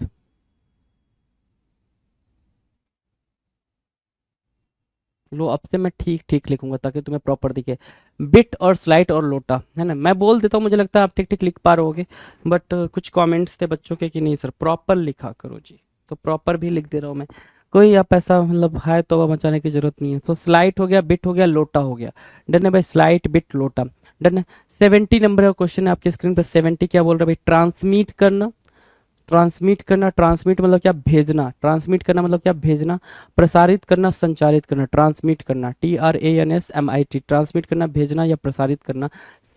[SPEAKER 2] लो, अब से मैं ठीक ठीक लिखूंगा ताकि तुम्हें प्रॉपर दिखे। बिट और स्लाइट और लोटा, है ना, मैं बोल देता हूँ, मुझे लगता है आप ठीक ठीक लिख पा रहे होगे, बट कुछ कमेंट्स थे बच्चों के कि नहीं सर प्रॉपर लिखा करो जी, तो प्रॉपर भी लिख दे रहा हूँ मैं। कोई आप ऐसा मतलब हाय तो मचाने की जरूरत नहीं है। तो स्लाइट हो गया, बिट हो गया, लोटा हो गया। डन है भाई, स्लाइट बिट लोटा। डन है। 70 नंबर का क्वेश्चन है आपके स्क्रीन पर। 70 क्या बोल रहा है भाई? ट्रांसमिट करना। ट्रांसमिट करना, ट्रांसमिट मतलब क्या? भेजना। ट्रांसमिट करना मतलब क्या? भेजना। प्रसारित करना, संचारित करना। ट्रांसमिट करना, TRANSMIT, ट्रांसमिट करना, भेजना या प्रसारित करना।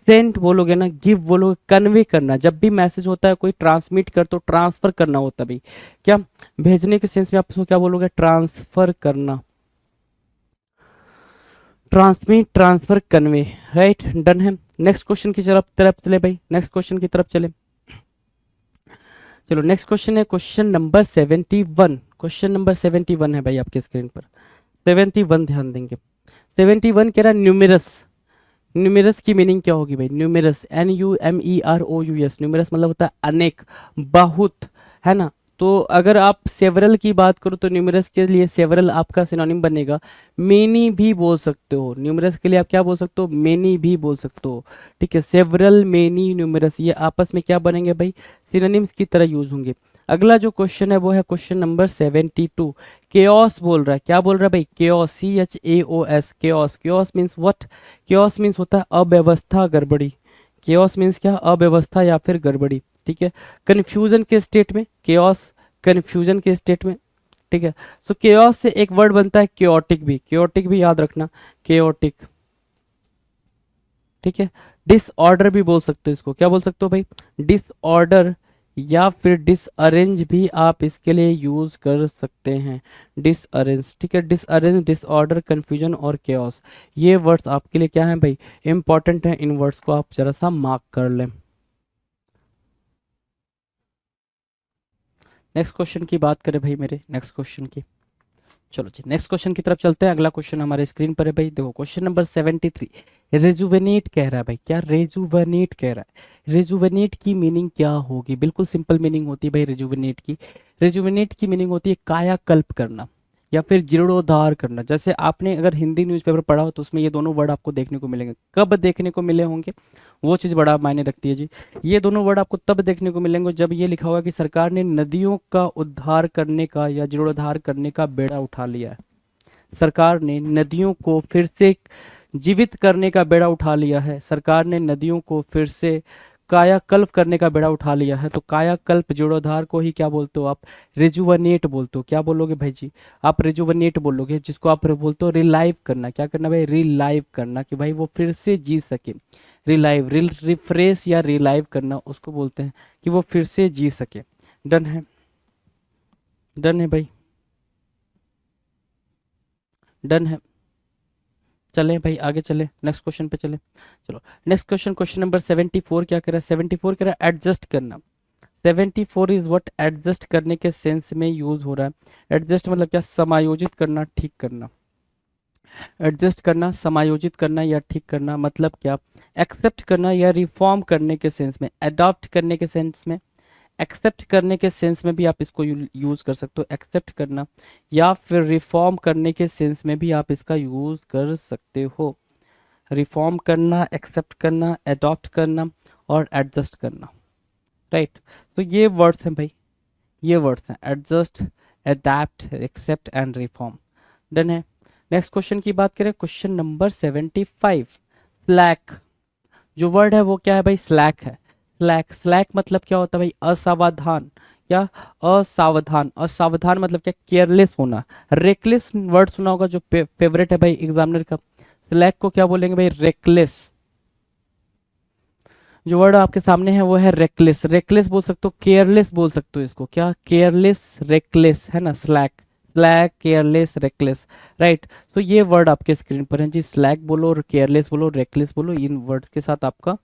[SPEAKER 2] सेंड बोलोगे ना, गिव बोलोगे, कन्वे करना। जब भी मैसेज होता है कोई ट्रांसमिट कर तो ट्रांसफर करना होता है भाई। क्या भेजने के सेंस में आप उसको क्या बोलोगे? ट्रांसफर करना। Transmit, transfer, convey. Right, done है। नेक्स्ट क्वेश्चन की तरफ तरफ चले भाई, नेक्स्ट क्वेश्चन की तरफ चले। चलो नेक्स्ट क्वेश्चन है क्वेश्चन नंबर 71। क्वेश्चन नंबर 71 है भाई आपके स्क्रीन पर। 71 ध्यान देंगे। 71 कह रहा है न्यूमेरस। न्यूमेरस की मीनिंग क्या होगी भाई? न्यूमेरस, NUMEROUS, न्यूमेरस मतलब होता है अनेक, बहुत, है ना। तो अगर आप सेवरल की बात करो तो न्यूमेरस के लिए सेवरल आपका सिनोनिम बनेगा मेनी भी बोल सकते हो। न्यूमेरस के लिए आप क्या बोल सकते हो? मेनी भी बोल सकते हो। ठीक है, सेवरल, मेनी, न्यूमेरस ये आपस में क्या बनेंगे भाई? सिनोनिम्स की तरह यूज होंगे। अगला जो क्वेश्चन है वो है क्वेश्चन नंबर 72। केओस बोल रहा है। क्या बोल रहा है भाई? Chaos, CHAOS, chaos. Chaos means what? Chaos means होता है अव्यवस्था, गड़बड़ी। केओस मीन्स क्या? अव्यवस्था या फिर गड़बड़ी। ठीक है, कंफ्यूजन के स्टेट में केओस, कंफ्यूजन के स्टेट में। ठीक है, सो केओस से एक वर्ड बनता है केओटिक भी, केओटिक भी याद रखना, केओटिक। ठीक है, डिसऑर्डर भी बोल सकते हो इसको। क्या बोल सकते हो भाई? डिसऑर्डर या फिर डिसअरेंज भी आप इसके लिए यूज कर सकते हैं। डिसअरेंज, ठीक है, डिसअरेंज, डिसऑर्डर, कंफ्यूजन और केओस, ये वर्ड्स आपके लिए क्या है भाई? इंपॉर्टेंट है। इन वर्ड्स को आप जरा सा मार्क कर लें। नेक्स्ट क्वेश्चन की बात करें भाई, मेरे नेक्स्ट क्वेश्चन की। चलो जी नेक्स्ट क्वेश्चन की तरफ चलते हैं। अगला क्वेश्चन हमारे स्क्रीन पर है भाई, देखो क्वेश्चन नंबर 73। रेजुवेनेट कह रहा है भाई। क्या? रेजुवेनेट कह रहा है। रेजुवेनेट की मीनिंग क्या होगी? बिल्कुल सिंपल मीनिंग होती है भाई रेजुवेनेट की। रेजुवेनेट की मीनिंग होती है कायाकल्प करना या फिर जीर्णोद्धार करना। जैसे आपने अगर हिंदी न्यूज़पेपर पढ़ा हो तो उसमें ये दोनों वर्ड आपको देखने को मिलेंगे। कब देखने को मिले होंगे वो चीज़ बड़ा मायने रखती है जी। ये दोनों वर्ड आपको तब देखने को मिलेंगे जब ये लिखा होगा कि सरकार ने नदियों का उद्धार करने का या जीर्णोद्धार करने का बेड़ा उठा लिया है। सरकार ने नदियों को फिर से जीवित करने का बेड़ा उठा लिया है। सरकार ने नदियों को फिर से कायाकल्प करने का बेड़ा उठा लिया है। तो कायाकल्प, जीर्णोद्धार को ही क्या बोलते हो आप? रिजुवनेट बोलते हो। क्या बोलोगे भाई जी? आप रिजुवनेट बोलोगे, जिसको आप बोलते हो रिलाइव करना। क्या करना भाई? रिलाइव करना, कि भाई वो फिर से जी सके। रिलाइव, रिफ्रेश या रिलाइव करना उसको बोलते हैं कि वो फिर से जी सके। डन है, डन है भाई, डन है। चलें भाई आगे चले, नेक्स्ट क्वेश्चन पे चले। चलो नेक्स्ट क्वेश्चन, क्वेश्चन नंबर 74 क्या कह रहा है? 74 कह रहा है एडजस्ट करना। 74 इज व्हाट? एडजस्ट करने के सेंस में यूज हो रहा है। एडजस्ट मतलब क्या? समायोजित करना, ठीक करना। एडजस्ट करना, समायोजित करना या ठीक करना मतलब क्या? एक्सेप्ट करना या रिफॉर्म करने के सेंस में, अडॉप्ट करने के सेंस में, एक्सेप्ट करने के सेंस में भी आप इसको यूज कर सकते हो, एक्सेप्ट करना, या फिर रिफॉर्म करने के सेंस में भी आप इसका यूज कर सकते हो। रिफॉर्म करना, एक्सेप्ट करना, अडॉप्ट करना और एडजस्ट करना। राइट, तो ये वर्ड्स हैं भाई, ये वर्ड्स हैं adjust, adapt, accept and reform. Done है। नेक्स्ट क्वेश्चन की बात करें, क्वेश्चन नंबर 75। स्लैक, जो वर्ड है वो क्या है भाई? स्लैक है। स्लैक, स्लैक मतलब क्या होता है भाई? असावधान। क्या? असावधान। असावधान मतलब क्या? केयरलेस होना। रेकलेस वर्ड सुना होगा जो फेवरेट है भाई एग्जामिनर का। स्लैक को क्या बोलेंगे भाई? रेकलेस। जो वर्ड आपके सामने है वो है रेकलेस। रेकलेस बोल सकते हो, केयरलेस बोल सकते हो इसको। क्या? केयरलेस, रेकलेस, है ना। Slack, slack, careless, reckless. Right, तो ये वर्ड आपके स्क्रीन पर है जी। स्लैक बोलो, केयरलेस बोलो, रेकलेस बोलो, इन वर्ड्स के साथ आपका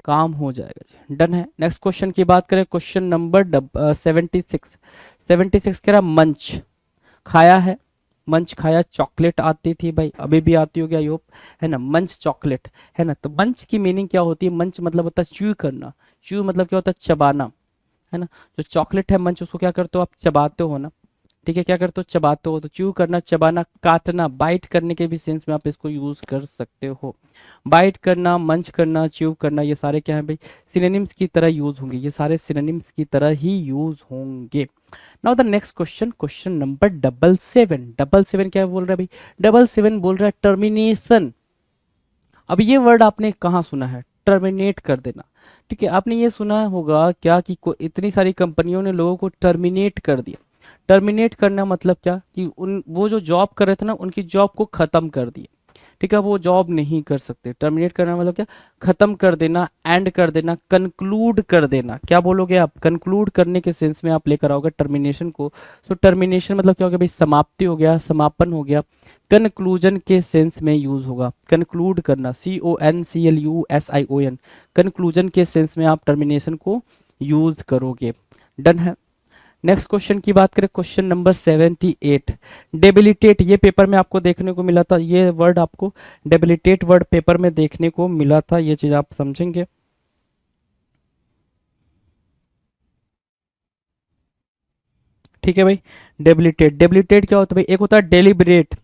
[SPEAKER 2] काम हो जाएगा जी। डन है। नेक्स्ट क्वेश्चन की बात करें, क्वेश्चन नंबर 76। 76 कह रहा मंच, खाया है। मंच खाया, चॉकलेट आती थी भाई, अभी भी आती होगी आई होप, है ना। मंच चॉकलेट, है ना। तो मंच की मीनिंग क्या होती है? मंच मतलब होता है च्यू करना। च्यू मतलब क्या होता है? चबाना, है ना। जो चॉकलेट है मंच, उसको क्या करते हो आप? चबाते हो ना। ठीक है, क्या करते हो, चबाते हो, तो च्यू करना, चबाना, काटना, बाइट करने के भी सेंस में आप इसको यूज कर सकते हो। बाइट करना, मंच करना, च्यू करना, ये सारे क्या है भाई, सिनोनिम्स की तरह यूज होंगे, ये सारे सिनोनिम्स की तरह ही यूज होंगे। Now the next question, question number 77। 77 क्या बोल रहा है भाई, 77 बोल रहा है टर्मिनेशन। अब ये वर्ड आपने कहाँ सुना है, टर्मिनेट कर देना। ठीक है, आपने ये सुना होगा क्या कि इतनी सारी कंपनियों ने लोगों को टर्मिनेट कर दिया। टर्मिनेट करना मतलब क्या कि उन वो जो जॉब कर रहे थे ना, उनकी जॉब को खत्म कर दिया। ठीक है, वो जॉब नहीं कर सकते। टर्मिनेट करना मतलब क्या, खत्म कर देना, एंड कर देना, कंक्लूड कर देना। क्या बोलोगे आप, कंक्लूड करने के सेंस में आप लेकर आओगे टर्मिनेशन को। सो टर्मिनेशन मतलब क्या हो गया भाई, समाप्ति हो गया, समापन हो गया। कंक्लूजन के सेंस में यूज होगा, कंक्लूड करना, CONCLUSION, कंक्लूजन के सेंस में आप टर्मिनेशन को यूज करोगे। डन है। नेक्स्ट क्वेश्चन की बात करें, क्वेश्चन नंबर 78। डेबिलिटेट, ये पेपर में आपको देखने को मिला था, ये वर्ड आपको डेबिलिटेट वर्ड पेपर में देखने को मिला था, ये चीज आप समझेंगे। ठीक है भाई, डेबिलिटेट, डेबिलिटेट क्या होता है भाई, एक होता है डेलिबरेट।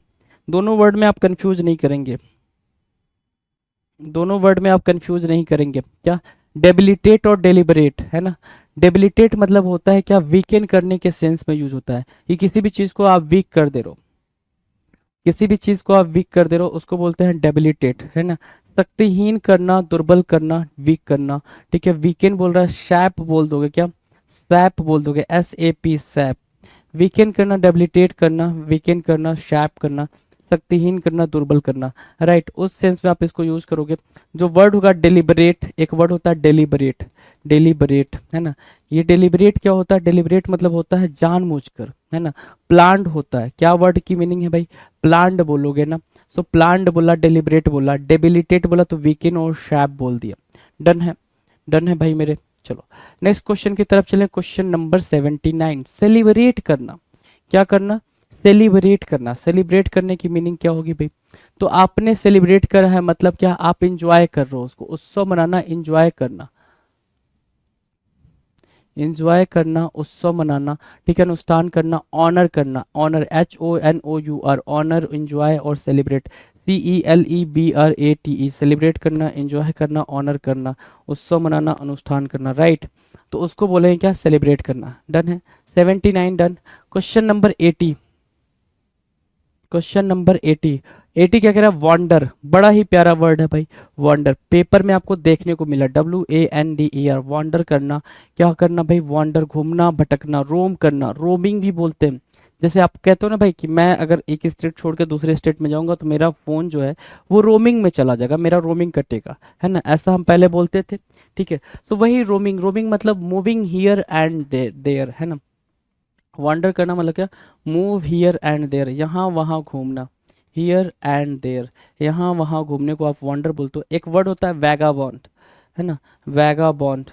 [SPEAKER 2] दोनों वर्ड में आप कंफ्यूज नहीं करेंगे, दोनों वर्ड में आप कंफ्यूज नहीं करेंगे। क्या, डेबिलिटेट और डेलिबरेट, है ना। डेबिलिटेट मतलब होता है क्या, वीकेन करने के सेंस में यूज होता है, कि किसी भी चीज को आप वीक कर दे रहे हो, किसी भी चीज को आप वीक कर दे रहे हो उसको बोलते हैं डेबिलिटेट, है ना। शक्तिहीन करना, दुर्बल करना, वीक करना। ठीक है, वीकेन बोल रहा है, सैप बोल दोगे क्या, सैप बोल दोगे, SAP, सैप। वीकेन करना, डेबिलिटेट करना, वीकेन करना, सैप करना, शक्तिहीन करना, दुर्बल करना। राइट, उस सेंस में आप इसको यूज करोगे। जो वर्ड होगा डेलिबरेट, एक वर्ड होता है डेलिबरेट, डेलिबरेट, है ना। ये डेलिबरेट क्या होता है, डेलिबरेट मतलब होता है जानबूझकर, है ना। प्लान्ड होता है, क्या वर्ड की मीनिंग है भाई, प्लान्ड बोलोगे ना। सो प्लान्ड बोला, डेलिबरेट बोला, डेबिलिटेट बोला, तो वीकेन और शैप बोल दिया। डन है, डन है भाई मेरे। चलो नेक्स्ट क्वेश्चन की तरफ चलें, क्वेश्चन नंबर 79। सेलिब्रेट करना, क्या करना, सेलिब्रेट करना। सेलिब्रेट करने की मीनिंग क्या होगी भाई, तो आपने सेलिब्रेट करा है मतलब क्या, आप इंजॉय कर रहे हो उसको, उत्सव मनाना, इंजॉय करना, इंजॉय करना, उत्सव मनाना। ठीक है, अनुष्ठान करना, ऑनर करना, ऑनर, HONOUR, ऑनर, इंजॉय और सेलिब्रेट, CELEBRATE, सेलिब्रेट करना, इंजॉय करना, ऑनर करना, उत्सव मनाना, अनुष्ठान करना। राइट, तो उसको बोलेंगे क्या, सेलिब्रेट करना। डन है, 79 done. Question number 80, question number 80। 80 क्या कह रहा है, वॉन्डर, बड़ा ही प्यारा वर्ड है भाई, वॉन्डर। पेपर में आपको देखने को मिला, WANDER, वॉन्डर करना। क्या करना भाई, वॉन्डर, घूमना, भटकना, रोम करना, रोमिंग भी बोलते हैं। जैसे आप कहते हो ना भाई कि मैं अगर एक स्टेट छोड़ के दूसरे स्टेट में जाऊंगा तो मेरा फोन जो है वो रोमिंग में चला जाएगा, मेरा रोमिंग कटेगा, है ना, ऐसा हम पहले बोलते थे। ठीक है, सो वही रोमिंग, रोमिंग मतलब मूविंग हियर एंड देयर, है ना। वॉन्डर करना मतलब क्या, मूव हियर एंड देयर, यहाँ वहाँ घूमना, हियर एंड देयर, यहाँ वहाँ घूमने को आप वॉन्डर बोलते हो। एक वर्ड होता है वैगाबॉन्ड, है ना, वैगाबॉन्ड,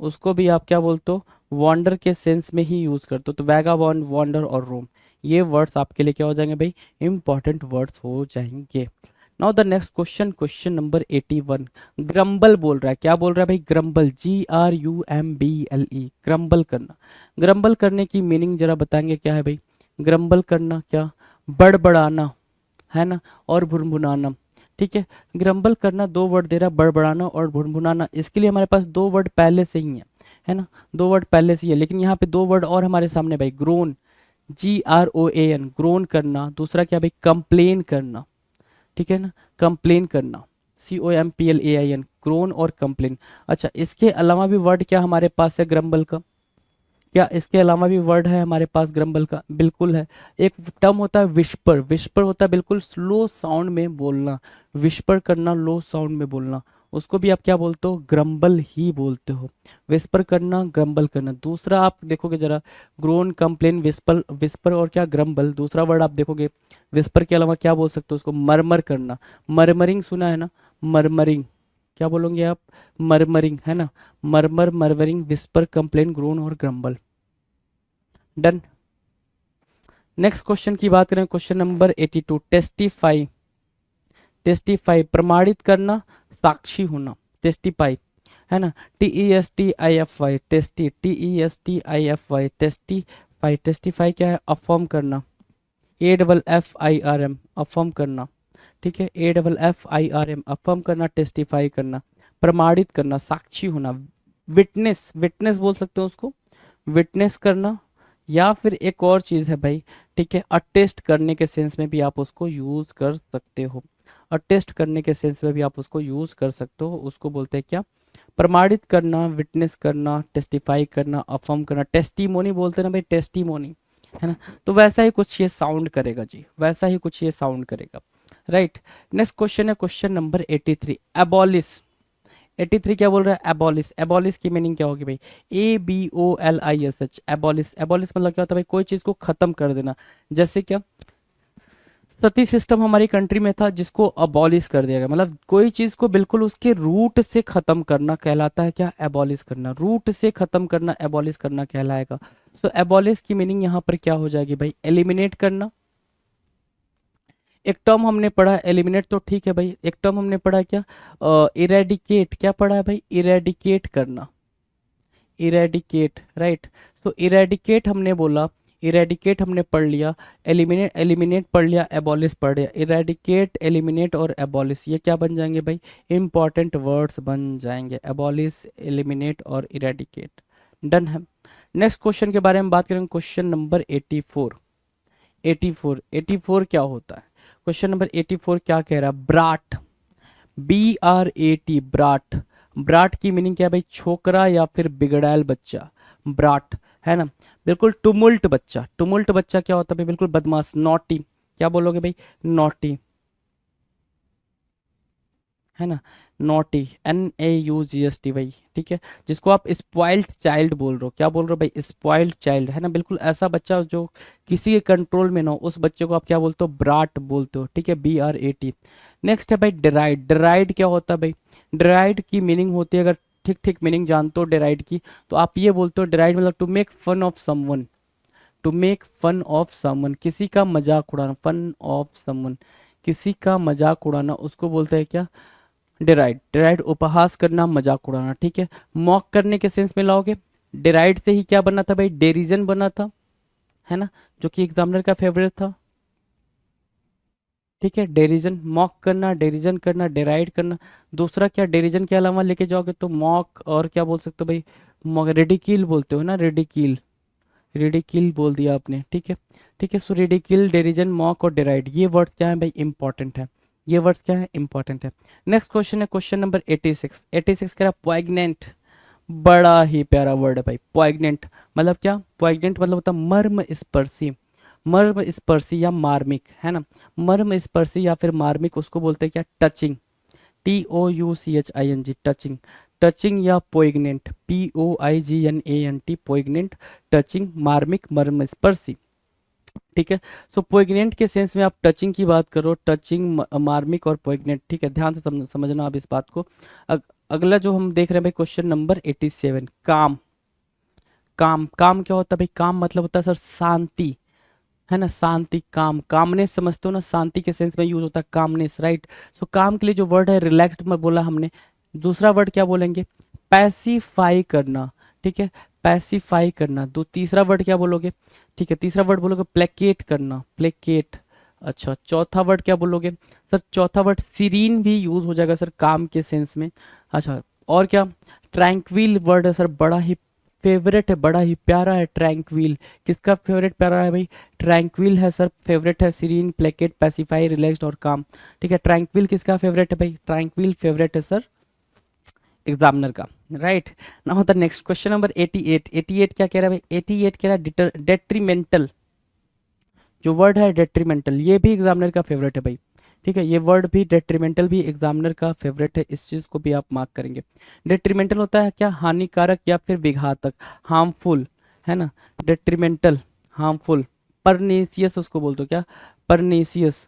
[SPEAKER 2] उसको भी आप क्या बोलते हो, वॉन्डर के सेंस में ही यूज करते हो। तो वैगाबॉन्ड, वॉन्डर और रोम, ये वर्ड्स आपके लिए क्या हो जाएंगे भाई, इंपॉर्टेंट वर्ड्स हो जाएंगे। Now the next question, question number 81। Grumble बोल रहा है, क्या बोल रहा है भाई, ग्रम्बल, GRUMBLE, ग्रम्बल करना। ग्रम्बल करने की मीनिंग जरा बताएंगे क्या है भाई, ग्रम्बल करना क्या, बड़बड़ाना, है ना, और भुनभुनाना। ठीक है, ग्रम्बल करना, दो वर्ड दे रहा, बड़बड़ाना और भुनभुनाना। इसके लिए हमारे पास दो वर्ड पहले से ही है ना, दो वर्ड पहले से ही है, लेकिन यहाँ पे दो वर्ड और हमारे सामने भाई, ग्रोन, GROAN, ग्रोन करना। दूसरा क्या भाई, कंप्लेन करना। ठीक है ना, कंप्लेन करना, COMPLAIN, ग्रोन और कंप्लेन। अच्छा, इसके अलावा भी वर्ड क्या हमारे पास है ग्रम्बल का, क्या इसके अलावा भी वर्ड है हमारे पास ग्रम्बल का, बिल्कुल है। एक टर्म होता है विस्पर, विस्पर होता है बिल्कुल स्लो साउंड में बोलना, विस्पर करना, लो साउंड में बोलना, उसको भी आप क्या बोलते हो, ग्रम्बल ही बोलते हो। विस्पर करना, ग्रम्बल करना। दूसरा आप देखोगे जरा, ग्रोन, कंप्लेन, विस्पर, विस्पर और क्या, ग्रम्बल। दूसरा वर्ड आप देखोगे, विस्पर के अलावा क्या बोल सकते हो उसको, मरमर करना, मरमरिंग सुना है ना, मरमरिंग, क्या बोलोगे आप, मरमरिंग, है ना, मरमर, मरमरिंग, विस्पर, कंप्लेन, ग्रोन और ग्रम्बल। डन। नेक्स्ट क्वेश्चन की बात करें, क्वेश्चन नंबर 82। टेस्टिफाई, टेस्टिफाई प्रमाणित करना, साक्षी होना, टेस्टिफाई, है ना, TESTIFY, tasty, TESTIFY, testify testify, testify क्या है? अफर्म करना, AFFIRM, अफर्म करना, ठीक है, AFFIRM, अफर्म करना, टेस्टिफाई करना, प्रमाणित करना, साक्षी होना, विटनेस, विटनेस बोल सकते हो उसको, विटनेस करना, या फिर एक और चीज़ है भाई, ठीक है, अटेस्ट करने के सेंस में भी आप उसको यूज़ कर सकते हो, अटेस्ट करने के सेंस में भी आप उसको यूज़ कर सकते हो, उसको बोलते हैं क्या? प्रमाणित करना, विटनेस करना, टेस्टिफाई करना, अफर्म करना, टेस्टिमोनी बोलते हैं ना भाई, टेस्टिमोनी, है ना? तो वैसा ही कुछ ये साउंड करेगा जी, वैसा ही कुछ ये साउंड करेगा, राइट। नेक्स्ट क्वेश्चन है क्वेश्चन नंबर 83, एबॉलिश। 83 क्या बोल रहा है? एबॉलिश, एबॉलिश की मीनिंग क्या होगी भाई? ABOLISH, एबॉलिश, एबॉलिश मतलब क्या होता है भाई? कोई चीज़ को खत्म कर देना, जैसे क्या सती सिस्टम हमारी कंट्री में था जिसको अबॉलिश कर दिया गया, मतलब कोई चीज़ को बिल्कुल उसके रूट से ख़त्म करना कहलाता है क्या? एबॉलिश करना, रूट से ख़त्म करना एबॉलिश करना कहलाएगा। तो एबॉलिश की मीनिंग यहाँ पर क्या हो जाएगी भाई? एलिमिनेट करना। एक टर्म हमने पढ़ा एलिमिनेट, तो ठीक है भाई, एक टर्म हमने पढ़ा क्या? इरेडिकेट, क्या पढ़ा है भाई? इरेडिकेट करना, इरेडिकेट, राइट। तो इरेडिकेट हमने बोला, इरेडिकेट हमने पढ़ लिया, एलिमिनेट, एलिमिनेट पढ़ लिया, एबॉलिश पढ़ लिया, इरेडिकेट, एलिमिनेट और एबॉलिश ये क्या बन जाएंगे भाई? इंपॉर्टेंट वर्ड्स बन जाएंगे, एबॉलिश, एलिमिनेट और इरेडिकेट। डन है। नेक्स्ट क्वेश्चन के बारे में बात करेंगे, क्वेश्चन नंबर 84। 84, 84 क्या होता है? क्वेश्चन नंबर 84 क्या कह रहा है? ब्राट, BRAT, ब्राट। ब्राट की मीनिंग क्या है भाई? छोकरा या फिर बिगड़ैल बच्चा, ब्राट, है ना? बिल्कुल टुमुल्ट बच्चा, टुमुल्ट बच्चा क्या होता है भाई? बिल्कुल बदमाश, नॉटी, क्या बोलोगे भाई? नॉटी, है ना? नॉटी, NAUGST भाई, ठीक है, जिसको आप स्पॉइल्ड चाइल्ड बोल रहे हो, क्या बोल रहे हो भाई? स्पॉइल्ड चाइल्ड, है ना? बिल्कुल ऐसा बच्चा जो किसी के कंट्रोल में ना हो, उस बच्चे को आप क्या बोलते हो? ब्राट बोलते हो, ठीक है, BRAT। नेक्स्ट है भाई डेराइड, डेराइड क्या होता है भाई? डेराइड की मीनिंग होती है, अगर ठीक ठीक मीनिंग जानते हो डेराइड की, तो आप ये बोलते हो डेराइड मतलब to make fun of someone, to make fun of someone, किसी का मजाक उड़ाना, फन ऑफ समवन, किसी का मजाक उड़ाना, उसको बोलते हैं क्या? डिराइड, डिराइड उपहास करना, मजाक उड़ाना, ठीक है। मॉक करने के सेंस में लाओगे, डिराइड से ही क्या बना था भाई? डेरिजन बना था, है ना, जो कि एग्जामिनर का फेवरेट था, ठीक है। डेरिजन, मॉक करना, डेरिजन करना, डिराइड करना। दूसरा क्या डेरिजन के अलावा लेके जाओगे तो मॉक, और क्या बोल सकते हो भाई? मॉक, रेडिकिल बोलते हो ना, रेडिकिल, रेडिकिल बोल दिया आपने, ठीक है, ठीक है। सो रेडिकिल, डेरिजन, मॉक और डिराइड, ये वर्ड्स क्या है भाई? इंपॉर्टेंट है, ये वर्ड्स क्या है? इंपॉर्टेंट है। नेक्स्ट क्वेश्चन है क्वेश्चन नंबर 86। 86 कह रहा पॉइग्नेंट, बड़ा ही प्यारा वर्ड है भाई, पॉइग्नेंट मतलब क्या? पॉइग्नेंट मतलब होता है मर्म स्पर्शी, मर्म स्पर्शी या मार्मिक, है ना? मर्म स्पर्शी या फिर मार्मिक, उसको बोलते हैं क्या? टचिंग, TOUCHING, टचिंग, टचिंग या पोइग्नेंट, POIGNANT, पोइग्नेंट, टचिंग, मार्मिक, मर्म स्पर्शी, ठीक है। सो पोइग्नेंट के सेंस में आप टचिंग की बात करो, टचिंग, मार्मिक और पोइग्नेंट, ठीक है, ध्यान से समझना आप इस बात को। अगला जो हम देख रहे हैं भाई क्वेश्चन नंबर 87, काम, काम, काम क्या होता है भाई? काम मतलब होता है सर शांति, है ना? शांति, काम, कामनेस समझते हो ना, शांति के सेंस में यूज होता है कामनेस, राइट। सो काम के लिए जो वर्ड है रिलैक्स्ड में बोला हमने। दूसरा वर्ड क्या बोलेंगे? पैसिफाई करना, ठीक है, पैसिफाई करना। दो, तीसरा वर्ड क्या बोलोगे? ठीक है, तीसरा वर्ड बोलोगे प्लेकेट करना, प्लेकेट। अच्छा, चौथा वर्ड क्या बोलोगे सर? चौथा वर्ड सीरीन भी यूज हो जाएगा सर काम के सेंस में। अच्छा, और क्या? ट्रैंक्विल वर्ड है सर, बड़ा ही फेवरेट है, बड़ा ही प्यारा है, ट्रैंक्विल। किसका फेवरेट प्यारा है भाई? ट्रैंक्विल है सर, फेवरेट है सीरीन, प्लेकेट, पैसिफाई, रिलैक्स्ड और काम, ठीक है। ट्रैंक्विल किसका फेवरेट है भाई? ट्रैंक्विल फेवरेट है सर एग्जामिनर का, right. Now the next question number 88। 88 क्या कह रहा है भाई? 88 कह रहा है डेट्रीमेंटल, जो वर्ड है डेट्रीमेंटल, ये भी एग्जामिनर का फेवरेट है भाई, ठीक है। ये वर्ड भी डेट्रीमेंटल भी एग्जामिनर का फेवरेट है, इस चीज को भी आप मार्क करेंगे। डेट्रीमेंटल होता है क्या? हानिकारक या फिर विघातक, हार्मफुल, है ना? Detrimental, harmful. परनेसियस उसको बोलते हो क्या? परनेसियस,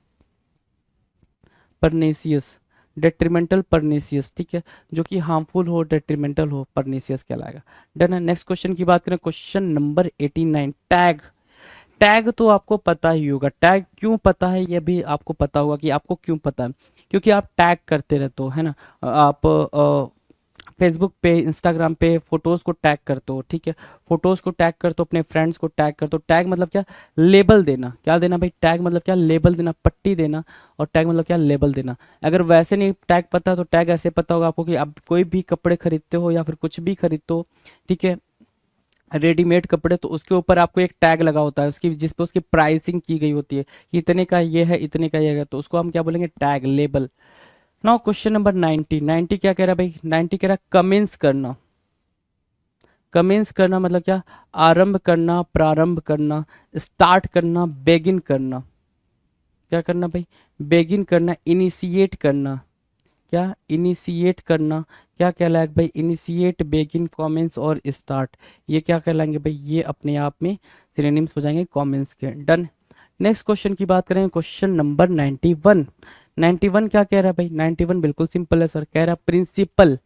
[SPEAKER 2] परनेसियस, डेट्रीमेंटल, परनेसियस, ठीक है, जो कि हार्मफुल हो, डेट्रीमेंटल हो, परनेसियस कहलाएगा। डन है। नेक्स्ट क्वेश्चन की बात करें, क्वेश्चन नंबर 89, टैग। टैग तो आपको पता ही होगा, टैग क्यों पता है ये भी आपको पता होगा कि आपको क्यों पता है, क्योंकि आप टैग करते रहते हो, है ना? आप फेसबुक पे, इंस्टाग्राम पे फोटोज़ को टैग करते हो, ठीक है, फोटोज़ को टैग करते हो, अपने फ्रेंड्स को टैग करते हो। टैग मतलब क्या, लेबल देना। क्या देना भाई, टैग मतलब क्या, लेबल देना, पट्टी देना। और टैग मतलब क्या, लेबल देना। अगर वैसे नहीं टैग पता तो टैग ऐसे पता होगा आपको कि आप कोई भी कपड़े खरीदते हो या फिर कुछ भी खरीदते हो, ठीक है, रेडीमेड कपड़े, तो उसके ऊपर आपको एक टैग लगा होता है उसकी, जिस पे उसकी प्राइसिंग की गई होती है कि इतने का ये है, इतने का ये है, तो उसको हम क्या बोलेंगे, tag, label. Now question number 90, 90 क्या कह रहा है भाई, 90 कह रहा है कमेंस करना। कमेंस करना मतलब क्या, आरंभ करना, प्रारंभ करना, स्टार्ट करना, बेगिन करना। क्या करना भाई, बेगिन करना, इनिशिएट करना। क्या, इनिशिएट करना। क्या कहलाएगा भाई, इनिशिएट, बेगिन, कमेंस और स्टार्ट। ये क्या कहलाएंगे भाई, ये अपने आप में सिनोनिम्स हो जाएंगे कमेंस के। डन। नेक्स्ट क्वेश्चन की बात करें, क्वेश्चन नंबर 91। 91 क्या कह रहा है भाई, 91 बिल्कुल सिंपल है सर, कह रहा है प्रिंसिपल।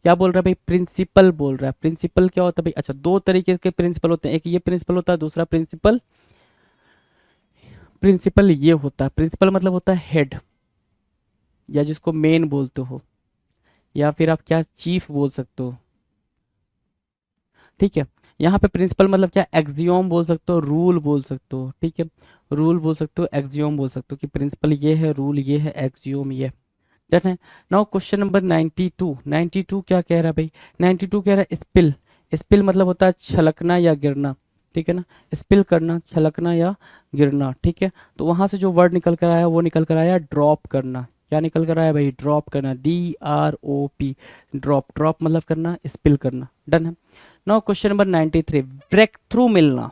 [SPEAKER 2] क्या बोल रहा है भाई, प्रिंसिपल बोल रहा है। प्रिंसिपल क्या होता है भाई, अच्छा दो तरीके के प्रिंसिपल होते हैं, एक ये प्रिंसिपल होता है, दूसरा प्रिंसिपल, प्रिंसिपल ये होता है, प्रिंसिपल मतलब होता है हेड, या जिसको मेन बोलते हो, या फिर आप क्या, चीफ बोल सकते हो, ठीक है। यहाँ पे प्रिंसिपल मतलब क्या, एक्सियोम बोल सकते हो, रूल बोल सकते हो, ठीक है, रूल बोल सकते हो, एक्सियोम बोल सकते हो कि प्रिंसिपल ये है, रूल ये है, एक्सियोम ये है। डन है। Now question number 92। 92 क्या कह रहा है भाई, 92 कह रहा है स्पिल। स्पिल मतलब होता है छलकना या गिरना, ठीक है ना, स्पिल करना, छलकना या गिरना, ठीक है। तो वहां से जो वर्ड निकल कर आया वो निकल कर आया ड्रॉप करना। क्या निकल कर आया भाई, ड्रॉप करना, DROP, ड्रॉप। ड्रॉप मतलब करना, स्पिल करना। डन है। Now question number 93, break through मिलना,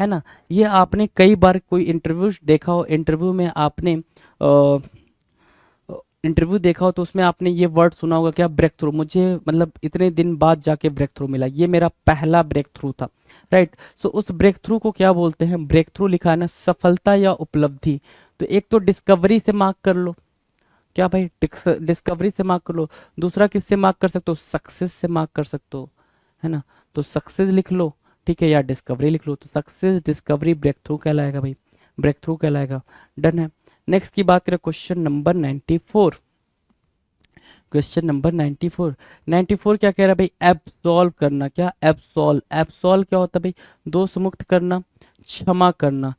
[SPEAKER 2] है ना। ये आपने कई बार कोई इंटरव्यू देखा हो, इंटरव्यू में आपने इंटरव्यू देखा हो तो उसमें आपने ये वर्ड सुना होगा, क्या, ब्रेक थ्रू। मुझे मतलब इतने दिन बाद जाके ब्रेक थ्रू मिला, ये मेरा पहला ब्रेक थ्रू था, राइट। सो उस ब्रेक थ्रू को क्या बोलते हैं, ब्रेक थ्रू लिखा है ना, सफलता या उपलब्धि। तो एक तो डिस्कवरी से मार्क कर लो, क्या भाई, डिस्कवरी से मार्क कर लो। दूसरा किससे मार्क कर सकते हो, सक्सेस से मार्क कर सकते हो, है ना। तो सक्सेस लिख लो, ठीक है, या डिस्कवरी लिख लो। तो सक्सेस, डिस्कवरी, ब्रेक थ्रू कहलाएगा भाई, ब्रेक थ्रू कहलाएगा। डन है। नेक्स्ट की बात करें, क्वेश्चन नंबर 94। Question number 94। 94 क्या कह रहा है भाई, एब्सॉल्व करना। क्या, एब्सॉल्व। एब्सॉल्व क्या होता है भाई, दोष मुक्त करना, क्षमा करना।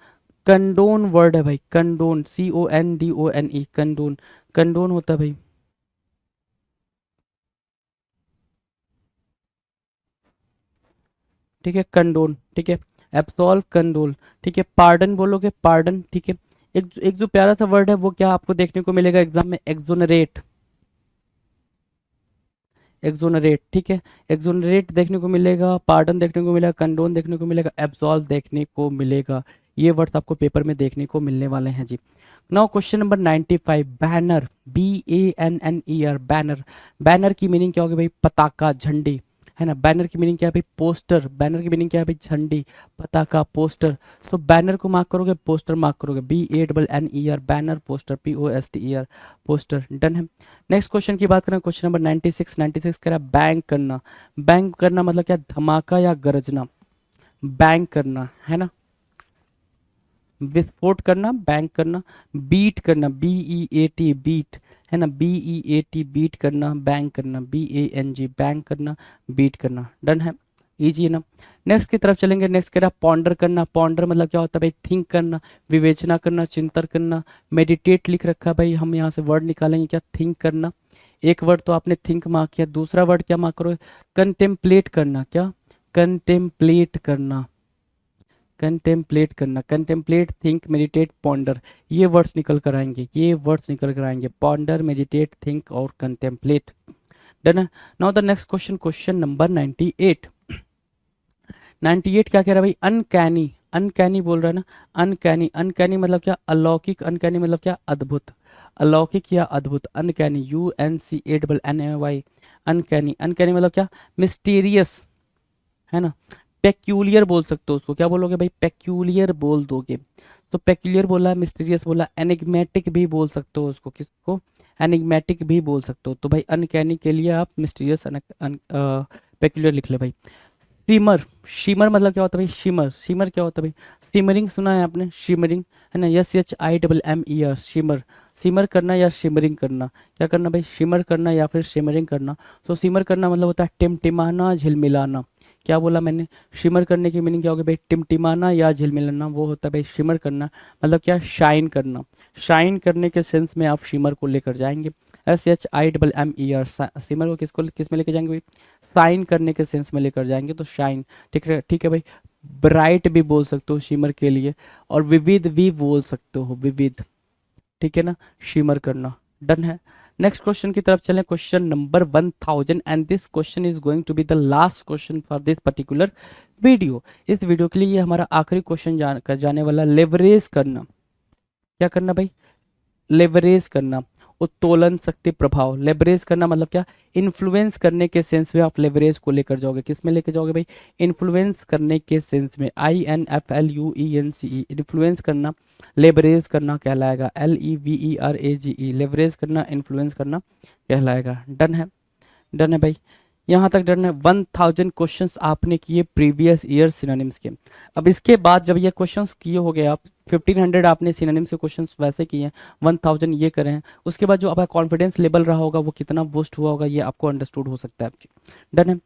[SPEAKER 2] कंडोन वर्ड है भाई, कंडोन, CONDONE, कंडोन। कंडोन होता है भाई, ठीक है, कंडोन, ठीक है, एब्सॉल्व, कंडोल, ठीक है। पार्डन बोलोगे, पार्डन, ठीक है। एक जो प्यारा सा वर्ड है वो क्या आपको देखने को मिलेगा एग्जाम में, एक्सोनरेट। एक्सोनरेट, ठीक है, एक्सोनरेट देखने को मिलेगा, पार्डन देखने को मिलेगा, कंडोन देखने को मिलेगा, एब्सॉल्व देखने को मिलेगा। ये वर्ड्स आपको पेपर में देखने को मिलने वाले हैं जी। Now question number 95, banner, BANNER, banner. Banner की मीनिंग क्या होगी भाई, पताका, झंडी, है ना। बैनर की मीनिंग क्या है भाई, पोस्टर। बैनर की मीनिंग क्या है भाई, झंडी, पताका, पोस्टर। तो बैनर को मार्क करोगे, पोस्टर मार्क करोगे, BANNER, banner, poster, POSTER, poster. Done है। नेक्स्ट क्वेश्चन की बात करें, क्वेश्चन नंबर 96। 96 कह रहा है बैंग करना। बैंग करना मतलब क्या, धमाका या गरजना, बैंग करना, है ना, विस्फोट करना, बैंग करना। बीट करना, BEAT, बीट, है ना, BEAT, बीट करना, बैंग करना, BANG, बैंग करना, बीट करना। डन है, इजी है ना। नेक्स्ट की तरफ चलेंगे। नेक्स्ट कह रहा पॉन्डर करना। पॉन्डर मतलब क्या होता है भाई, थिंक करना, विवेचना करना, चिंतन करना। मेडिटेट लिख रखा है भाई, हम यहाँ से वर्ड निकालेंगे, क्या, थिंक करना। एक वर्ड तो आपने थिंक मार्क किया, दूसरा वर्ड क्या मार्क करो, कंटेम्पलेट करना। क्या, कंटेम्पलेट करना, कंटेम्पलेट करना, कंटेम्पलेट, थिंक, मेडिटेट, पॉन्डर। ये वर्ड्स निकल कर आएंगे, ये वर्ड्स निकल कर आएंगे, पॉन्डर, मेडिटेट, थिंक और कंटेम्पलेट। डन है। Now the next question, question number 98। 98 क्या कह रहा है भाई, अनकैनी। अनकैनी बोल रहा है ना, अनकैनी। अनकैनी मतलब क्या, अलौकिक। अनकैनी मतलब क्या, अद्भुत, अलौकिक या अद्भुत। Uncanny, UNCANNY, uncanny. अनकैनी मतलब क्या, मिस्टीरियस, है ना। पेक्यूलियर बोल सकते हो उसको, क्या बोलोगे भाई, पेक्यूलियर बोल दोगे। तो पेक्यूलियर बोला, मिस्टीरियस बोला, एनिग्मेटिक भी बोल सकते हो उसको, किसको, एनिग्मेटिक भी बोल सकते हो। तो भाई अनकैनी के लिए आप मिस्टीरियस, पेक्यूलियर लिख ले भाई। शिमर, शिमर मतलब क्या होता है भाई, शिमर, शिमर क्या होता है भाई, सिमरिंग सुना है आपने, शिमरिंग है ना, SHIMMER, शिमर, सिमर करना या शिमरिंग करना, क्या करना भाई, शिमर करना या फिर शिमरिंग करना। तो शिमर करना मतलब होता है टिमटिमाना, झिलमिलाना। क्या बोला मैंने, शिमर करने की मीनिंग क्या होगी भाई, टिमटिमाना या झिलमिलाना, वो होता है भाई शिमर करना, मतलब क्या, शाइन करना। शाइन करने के सेंस में आप शिमर को लेकर जाएंगे, SHIMMER, शिमर को किसको किस में लेकर जाएंगे भाई, शाइन करने के सेंस में लेकर जाएंगे, तो शाइन, ठीक है, ठीक है भाई। ब्राइट भी बोल सकते हो शिमर के लिए, और विविध भी बोल सकते हो, विविध, ठीक है ना, शिमर करना, डन है। नेक्स्ट क्वेश्चन की तरफ चलें, question number 1000, and this question is going to be the last question for this particular video. इस वीडियो के लिए ये हमारा आखिरी क्वेश्चन जाने वाला, लेवरेज करना, क्या करना भाई, लेवरेज करना, उत्तोलन शक्ति प्रभाव। लेवरेज करना मतलब क्या, इन्फ्लुएंस करने के सेंस में आप लेवरेज को लेकर जाओगे, किस में लेकर जाओगे भाई, इन्फ्लुएंस करने के सेंस में, INFLUENCE, इन्फ्लुएंस करना, लेवरेज करना कहलाएगा, LEVERAGE, लेवरेज करना, इन्फ्लुएंस करना कहलाएगा। डन है, डन है भाई, यहाँ तक डन है। 1000 क्वेश्चंस आपने किए प्रीवियस ईयर सिनोनिम्स के। अब इसके बाद जब ये क्वेश्चंस किए हो गए आप, 1500 आपने सिनोनिम्स के क्वेश्चंस वैसे किए हैं, 1000 ये करें हैं, उसके बाद जो आपका कॉन्फिडेंस लेवल रहा होगा वो कितना बूस्ट हुआ होगा, ये आपको अंडरस्टूड हो सकता है। डन है।